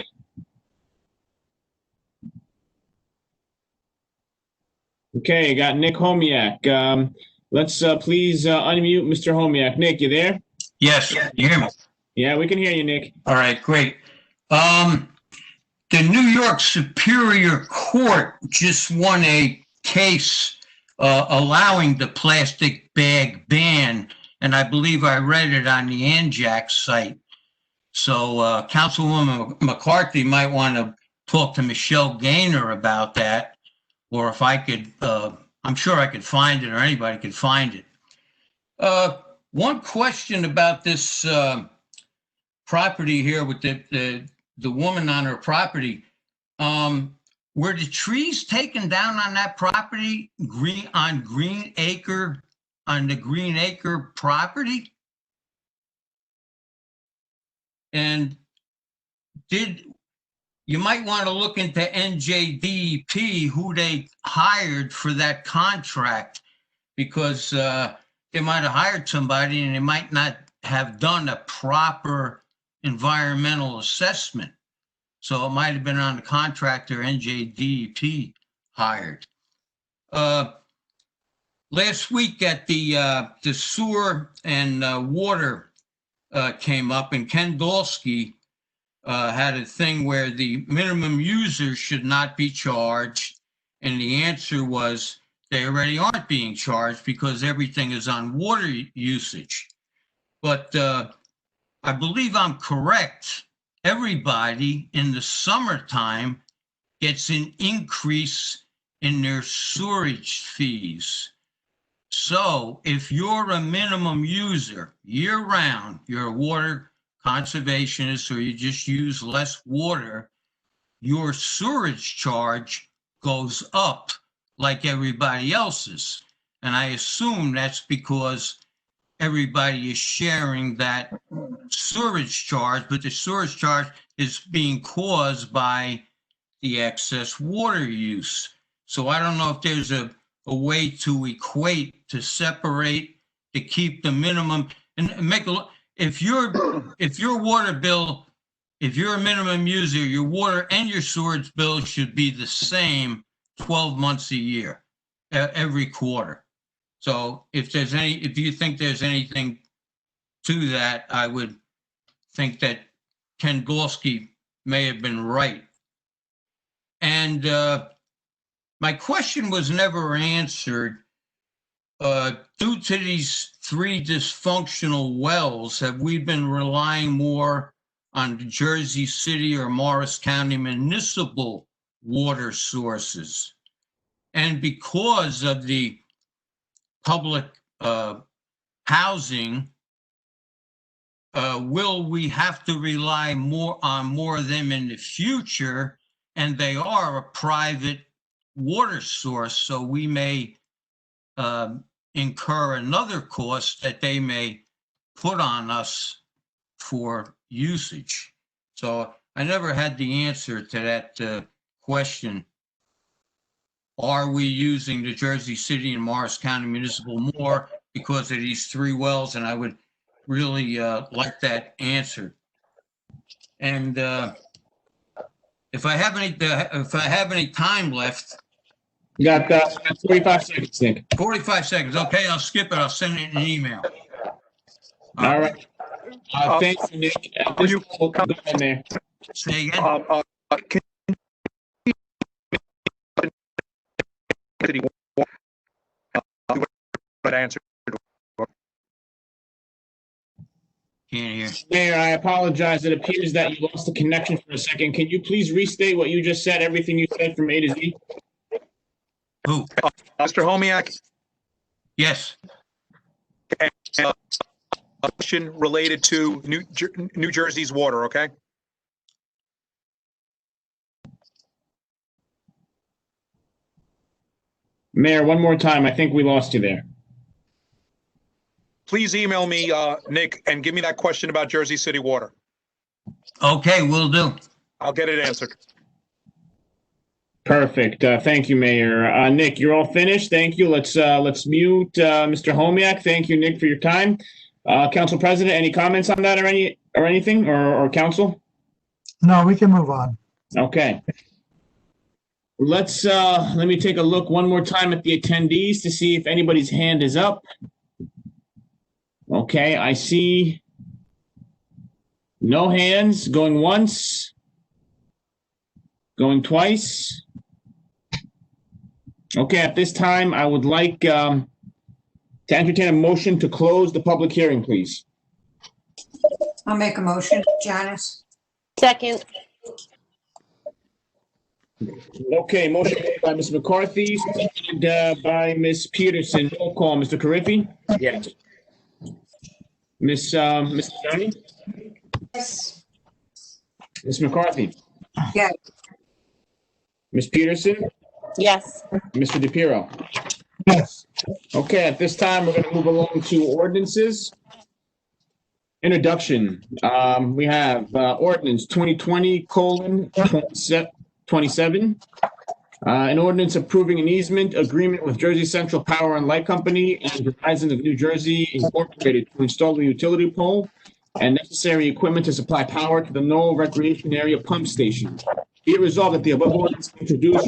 Okay, got Nick Homiak. Let's please unmute Mr. Homiak. Nick, you there? Yes, you hear me? Yeah, we can hear you, Nick. All right, great. The New York Superior Court just won a case allowing the plastic bag ban, and I believe I read it on the ANJAC site. So Councilwoman McCarthy might want to talk to Michelle Gaynor about that, or if I could, I'm sure I could find it, or anybody could find it. One question about this property here with the woman on her property. Were the trees taken down on that property, on the Green Acre property? And you might want to look into NJDEP, who they hired for that contract, because they might have hired somebody and they might not have done a proper environmental assessment. So it might have been on the contractor NJDEP hired. Last week at the sewer and water came up, and Ken Dolsky had a thing where the minimum users should not be charged. And the answer was they already aren't being charged because everything is on water usage. But I believe I'm correct. Everybody in the summertime gets an increase in their sewerage fees. So if you're a minimum user year round, you're a water conservationist, or you just use less water, your sewerage charge goes up like everybody else's. And I assume that's because everybody is sharing that storage charge, but the storage charge is being caused by the excess water use. So I don't know if there's a way to equate, to separate, to keep the minimum and make a, if your water bill, if you're a minimum user, your water and your storage bill should be the same 12 months a year, every quarter. So if you think there's anything to that, I would think that Ken Gorski may have been right. And my question was never answered. Due to these 3 dysfunctional wells, have we been relying more on Jersey City or Morris County municipal water sources? And because of the public housing, will we have to rely more of them in the future? And they are a private water source, so we may incur another cost that they may put on us for usage. So I never had the answer to that question. Are we using the Jersey City and Morris County Municipal more because of these 3 wells? And I would really like that answered. And if I have any time left. You got 45 seconds, Nick. 45 seconds. Okay, I'll skip it. I'll send it in an email. All right. Thank you, Nick. Go ahead, Mayor. Say again. Answer. Can't hear. Mayor, I apologize. It appears that you lost the connection for a second. Can you please restate what you just said, everything you said from A to Z? Who? Mr. Homiak? Yes. A question related to New Jersey's water, okay? Mayor, one more time. I think we lost you there. Please email me, Nick, and give me that question about Jersey City water. Okay, will do. I'll get it answered. Perfect. Thank you, Mayor. Nick, you're all finished. Thank you. Let's mute Mr. Homiak. Thank you, Nick, for your time. Council President, any comments on that or anything or council? No, we can move on. Okay. Let me take a look one more time at the attendees to see if anybody's hand is up. Okay, I see no hands. Going once, going twice. Okay, at this time, I would like to entertain a motion to close the public hearing, please. I'll make a motion. Janice? Second. Okay, motion made by Ms. McCarthy, seconded by Ms. Peterson. Roll call, Mr. Carriffy? Yes. Ms. Johnny? Yes. Ms. McCarthy? Yes. Ms. Peterson? Yes. Mr. DePiero? Yes. Okay, at this time, we're going to move along to ordinances. Introduction. We have ordinance 2020:27. An ordinance approving an easement agreement with Jersey Central Power and Light Company and Verizon of New Jersey Incorporated to install a utility pole and necessary equipment to supply power to the Knoll Recreation Area Pump Station. Be it resolved that the above ordinance introduced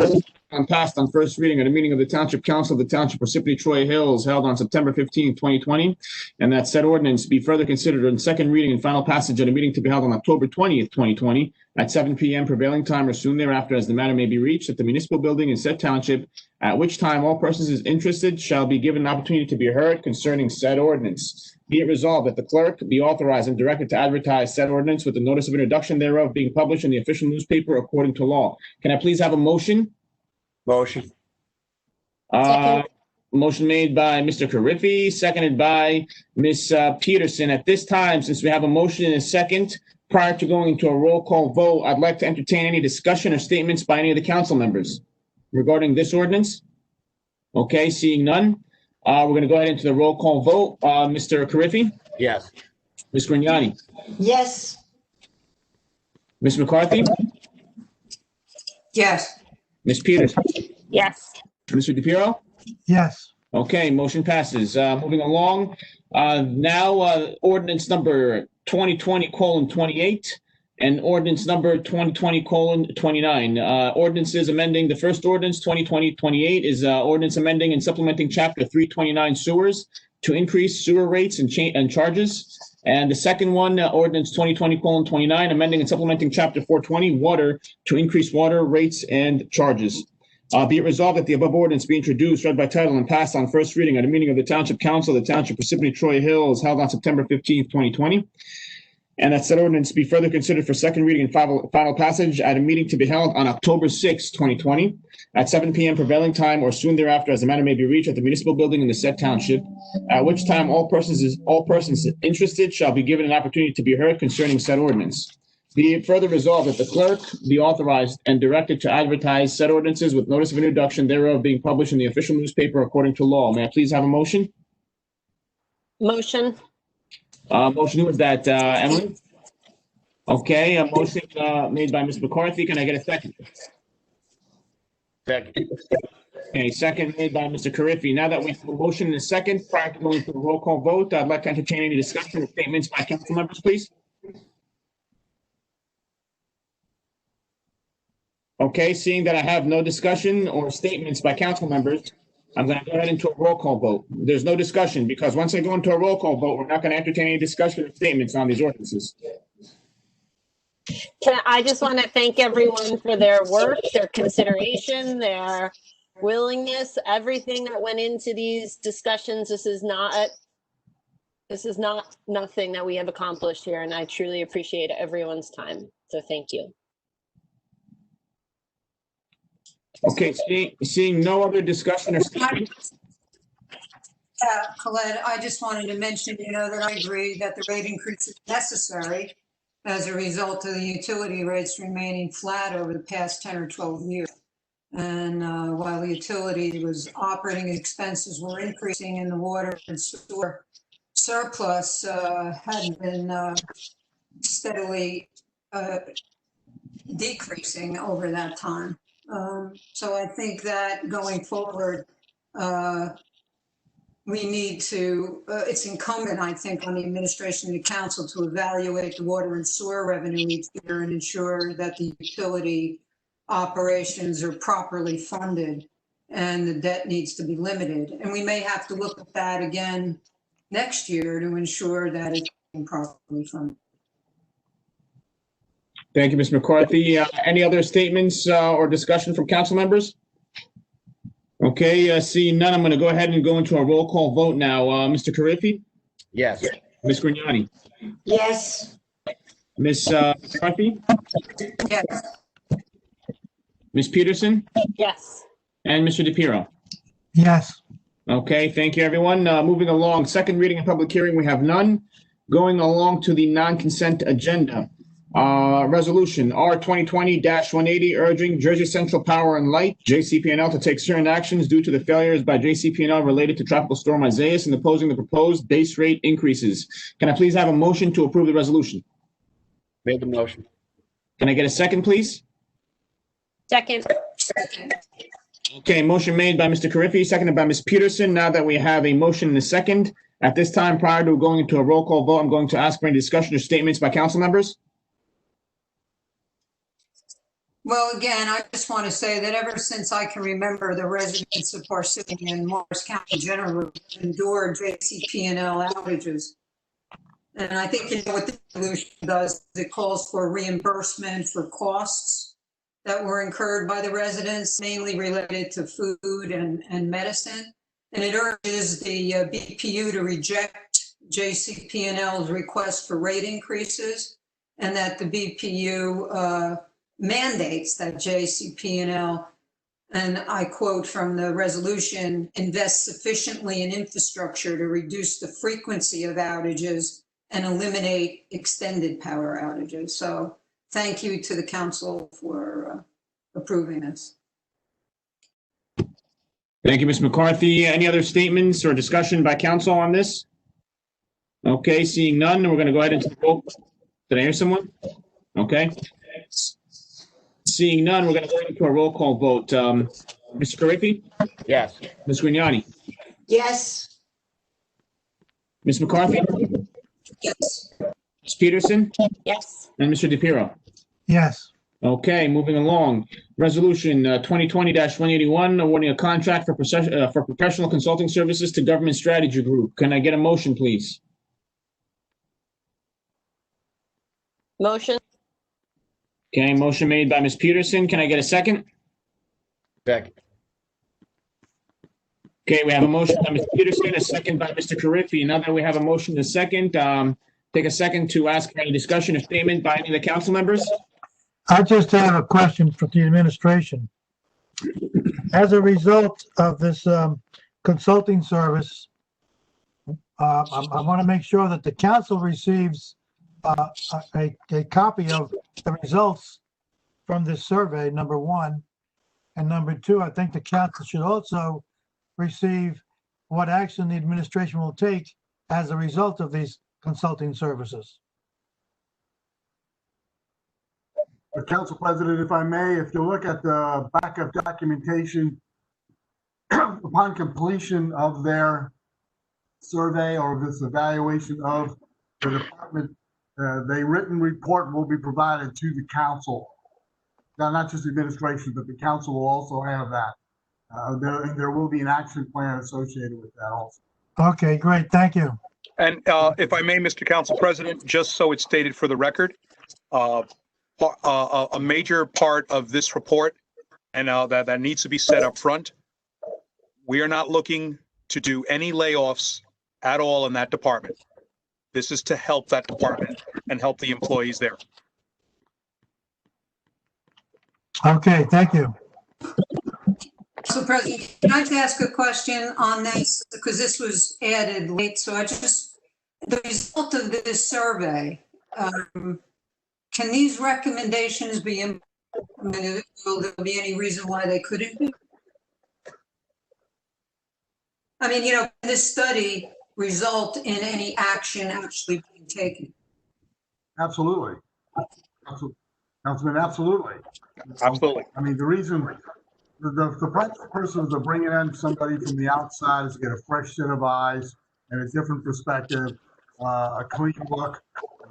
and passed on first reading at a meeting of the Township Council of the Township Parsippany-Troy Hills held on September 15, 2020, and that said ordinance be further considered on second reading and final passage at a meeting to be held on October 20th, 2020 at 7 p.m. prevailing time or soon thereafter as the matter may be reached at the municipal building in said township, at which time all persons interested shall be given an opportunity to be heard concerning said ordinance. Be it resolved that the clerk be authorized and directed to advertise said ordinance with the notice of introduction thereof being published in the official newspaper according to law. Can I please have a motion? Motion. Motion made by Mr. Carriffy, seconded by Ms. Peterson. At this time, since we have a motion and a second, prior to going into a roll call vote, I'd like to entertain any discussion or statements by any of the council members regarding this ordinance. Okay, seeing none. We're going to go ahead into the roll call vote. Mr. Carriffy? Yes. Ms. Grignani? Yes. Ms. McCarthy? Yes. Ms. Peters? Yes. Mr. DePiero? yes, Okay, motion passes. Moving along, now ordinance number 2020:28 and ordinance number 2020:29. Ordinances amending the first ordinance 2020-28 is ordinance amending and supplementing chapter 329 sewers to increase sewer rates and charges. And the second one, ordinance 2020:29, amending and supplementing chapter 420 water to increase water rates and charges. Be it resolved that the above ordinance be introduced, read by title, and passed on first reading at a meeting of the Township Council of the Township Parsippany-Troy Hills held on September 15th, 2020. And that said ordinance be further considered for second reading and final passage at a meeting to be held on October 6th, 2020 at 7 p.m. prevailing time or soon thereafter, as the matter may be reached at the municipal building in the said township, at which time all persons interested shall be given an opportunity to be heard concerning said ordinance. Be it further resolved that the clerk be authorized and directed to advertise said ordinances with notice of introduction thereof being published in the official newspaper according to law. May I please have a motion? Motion. Motion, who is that, Emily? Okay, a motion made by Ms. McCarthy. Can I get a second? Second. Okay, second made by Mr. Carriffy. Now that we have a motion and a second, prior to going to a roll call vote, I'd like to entertain any discussion or statements by council members, please. Okay, seeing that I have no discussion or statements by council members, I'm going to go ahead into a roll call vote. There's no discussion because once I go into a roll call vote, we're not going to entertain any discussion or statements on these ordinances. I just want to thank everyone for their work, their consideration, their willingness, everything that went into these discussions. This is not nothing that we have accomplished here, and I truly appreciate everyone's time. So thank you. Okay, seeing no other discussion or statements. Colette, I just wanted to mention, that I agree that the rate increase is necessary as a result of the utility rates remaining flat over the past 10 or 12 years. And while the utility operating expenses were increasing and the water and sewer surplus had been steadily decreasing over that time. So I think that going forward, we need to, it's incumbent, I think, on the administration and the council to evaluate the water and sewer revenue each year and ensure that the utility operations are properly funded and the debt needs to be limited. And we may have to look at that again next year to ensure that it's being properly funded. Thank you, Ms. McCarthy. Any other statements or discussion from council members? Okay, seeing none, I'm going to go ahead and go into a roll call vote now. Mr. Carriffy? Yes. Ms. Grignani? Yes. Ms. McCarthy? Yes. Ms. Peterson? Yes. And Mr. DePiero? yes, Okay, thank you, everyone. Moving along, second reading and public hearing, we have none. Going along to the non-consent agenda. Resolution R 2020-180 urging Jersey Central Power and Light, JCP&L, to take certain actions due to the failures by JCP&L related to Tropical Storm Isaias and opposing the proposed base rate increases. Can I please have a motion to approve the resolution? Made the motion. Can I get a second, please? Second. Okay, motion made by Mr. Carriffy, seconded by Ms. Peterson. Now that we have a motion and a second, at this time, prior to going into a roll call vote, I'm going to ask for any discussion or statements by council members. Well, again, I just want to say that ever since I can remember, the residents of Parsippany and Morris County generally endured JCP&L outages. And I think what the solution does is it calls for reimbursement for costs that were incurred by the residents, mainly related to food and medicine. And it urges the BPU to reject JCP&L's request for rate increases and that the BPU mandates that JCP&L, and I quote from the resolution, invest sufficiently in infrastructure to reduce the frequency of outages and eliminate extended power outages. So thank you to the council for approving this. Thank you, Ms. McCarthy. Any other statements or discussion by council on this? Okay, seeing none, we're going to go ahead into the vote. Did I hear someone? Okay. Seeing none, we're going to go into a roll call vote. Mr. Carriffy? Yes. Ms. Grignani? yes, Ms. McCarthy? Yes. Ms. Peterson? Yes. And Mr. DePiero? yes, Okay, moving along. Resolution 2020-181, awarding a contract for professional consulting services to Government Strategy Group. Can I get a motion, please? Motion. Okay, motion made by Ms. Peterson. Can I get a second? Second. Okay, we have a motion by Ms. Peterson, a second by Mr. Carriffy. Now that we have a motion and a second, take a second to ask for any discussion or statement by any of the council members. I just have a question for the administration. As a result of this consulting service, I want to make sure that the council receives a copy of the results from this survey, number one. And number two, I think the council should also receive what action the administration will take as a result of these consulting services. Council President, if I may, if you look at the backup documentation, upon completion of their survey or this evaluation of the department, the written report will be provided to the council. Now, not just the administration, but the council will also have that. There will be an action plan associated with that also. Okay, great. Thank you. And if I may, Mr. Council President, just so it's stated for the record, a major part of this report, and that needs to be set up front, we are not looking to do any layoffs at all in that department. This is to help that department and help the employees there. Okay, thank you. So President, can I just ask a question on this? Because this was added late, so the result of this survey, can these recommendations be implemented? Will there be any reason why they couldn't be? I mean, can this study result in any action actually being taken? Absolutely. Councilman, absolutely. Absolutely. I mean, the reason, the practical person is bringing in somebody from the outside is to get a fresh set of eyes and a different perspective, a clean look.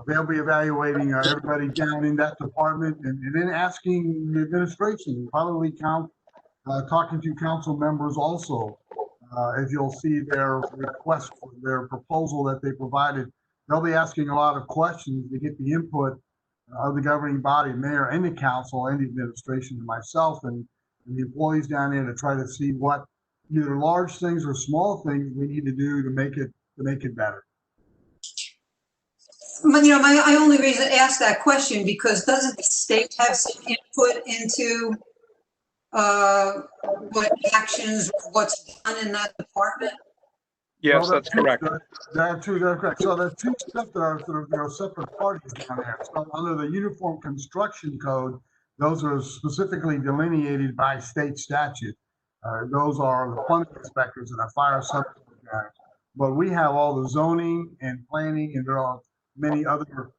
They'll be evaluating everybody down in that department and then asking the administration, probably talking to council members also. As you'll see their request for their proposal that they provided, they'll be asking a lot of questions to get the input of the governing body, mayor and the council and the administration and myself and the employees down there to try to see what either large things or small things we need to do to make it better. My only reason to ask that question, because doesn't the state have some input into what actions, what's done in that department? Yes, that's correct. That's correct. So the two stuff that are separate parties down there. So under the Uniform Construction Code, those are specifically delineated by state statute. Those are the plumbing inspectors and the fire service guys. But we have all the zoning and planning, and there are many other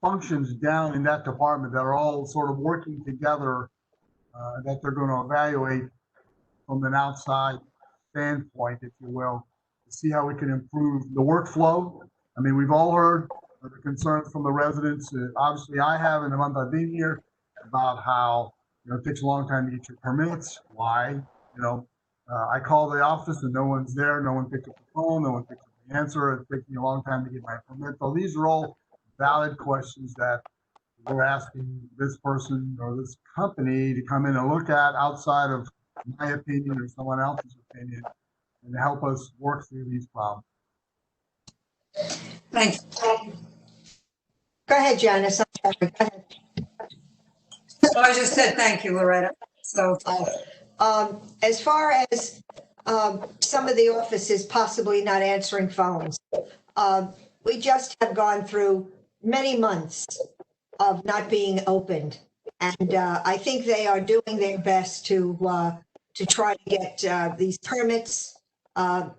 functions down in that department that are all sort of working together that they're going to evaluate from an outside standpoint, if you will, to see how we can improve the workflow. I mean, we've all heard the concerns from the residents. Obviously, I have in the month I've been here about how it takes a long time to get your permits. Why? I call the office and no one's there. No one picks up the phone. No one picks up the answer. It's taking a long time to get my permit. So these are all valid questions that we're asking this person or this company to come in and look at outside of my opinion or someone else's opinion and help us work through these problems. Thank you. go ahead, Janice. I'm sorry. Go ahead. I just said thank you, Loretta. So As far as some of the offices possibly not answering phones, we just have gone through many months of not being opened. And I think they are doing their best to to try to get these permits. I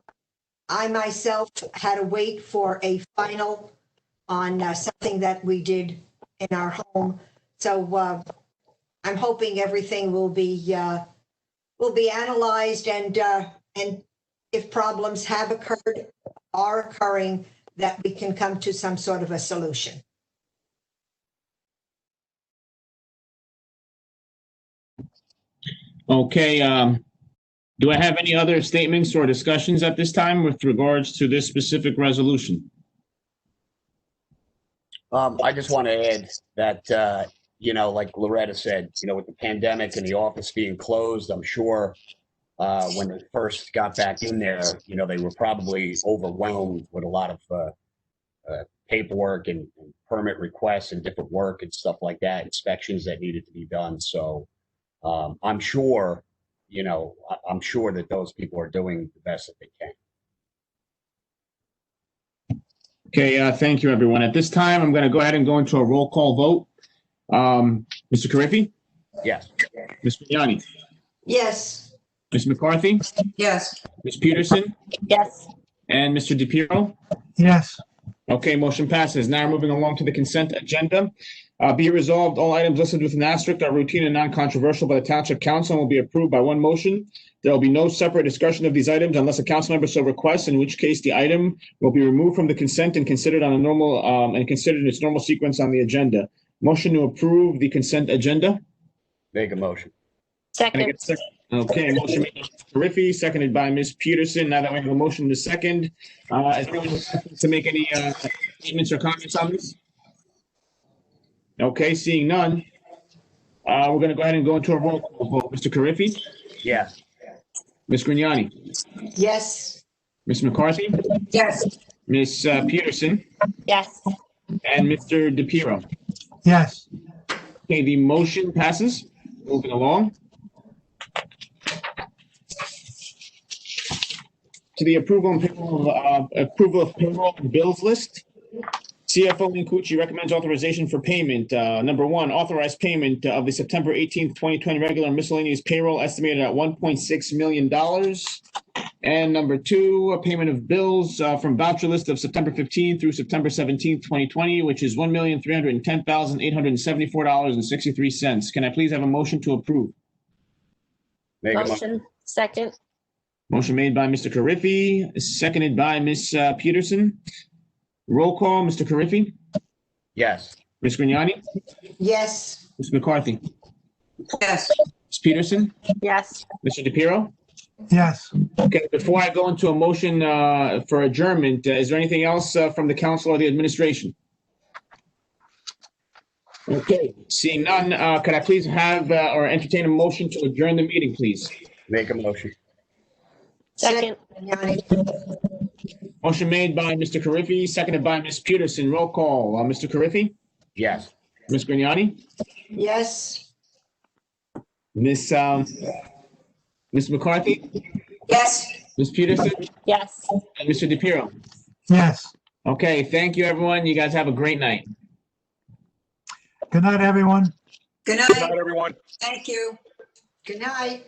myself had to wait for a final on something that we did in our home. So I'm hoping everything will be analyzed, and if problems have occurred, are occurring, that we can come to some sort of a solution. Okay, do I have any other statements or discussions at this time with regards to this specific resolution? I just want to add that, like Loretta said, with the pandemic and the office being closed, I'm sure when they first got back in there, they were probably overwhelmed with a lot of paperwork and permit requests and different work and stuff like that, inspections that needed to be done. So I'm sure, I'm sure that those people are doing the best that they can. Okay, thank you, everyone. At this time, I'm going to go ahead and go into a roll call vote. Mr. Carriffy? Yes. Ms. Grignani? Yes. Ms. McCarthy? Yes. Ms. Peterson? Yes. And Mr. DePiero? Yes. Okay, motion passes. Now moving along to the consent agenda. Be it resolved, all items listed with an asterisk are routine and non-controversial by the Township Council and will be approved by one motion. There will be no separate discussion of these items unless a council member so requests, in which case the item will be removed from the consent and considered on a normal and considered in its normal sequence on the agenda. Motion to approve the consent agenda. Make a motion. Second. Okay, motion made by Mr. Carriffy, seconded by Ms. Peterson. Now that we have a motion to second, is anyone to make any statements or comments on this? Okay, seeing none, we're going to go ahead and go into a roll call vote. Mr. Carriffy? Yes. Ms. Grignani? Yes. Ms. McCarthy? Yes. Ms. Peterson? Yes. And Mr. DePiero? Yes. Okay, the motion passes. Moving along to the approval of payroll and bills list. CFO Lincucci recommends authorization for payment. Number one, authorized payment of the September 18th, 2020 regular miscellaneous payroll estimated at $1.6 million. And number two, a payment of bills from voucher list of September 15th through September 17th, 2020, which is $1,310,874.63. Can I please have a motion to approve? Make a Motion. Second. Motion made by Mr. Carriffy, seconded by Ms. Peterson. Roll call, Mr. Carriffy? Yes. Ms. Grignani? Yes. Ms. McCarthy? Yes. Ms. Peterson? Yes. Mr. DePiero? Yes. Okay, before I go into a motion for adjournment, is there anything else from the council or the administration? Okay, seeing none, could I please have or entertain a motion to adjourn the meeting, please? Make a motion. Second. Motion made by Mr. Carriffy, seconded by Ms. Peterson. Roll call. Mr. Carriffy? Yes. Ms. Grignani? Yes. Ms. McCarthy? Yes. Ms. Peterson? Yes. And Mr. DePiero? Yes. Okay, thank you, everyone. You guys have a great night. Good night, everyone. Good Good night. night, everyone. Thank you. Good night.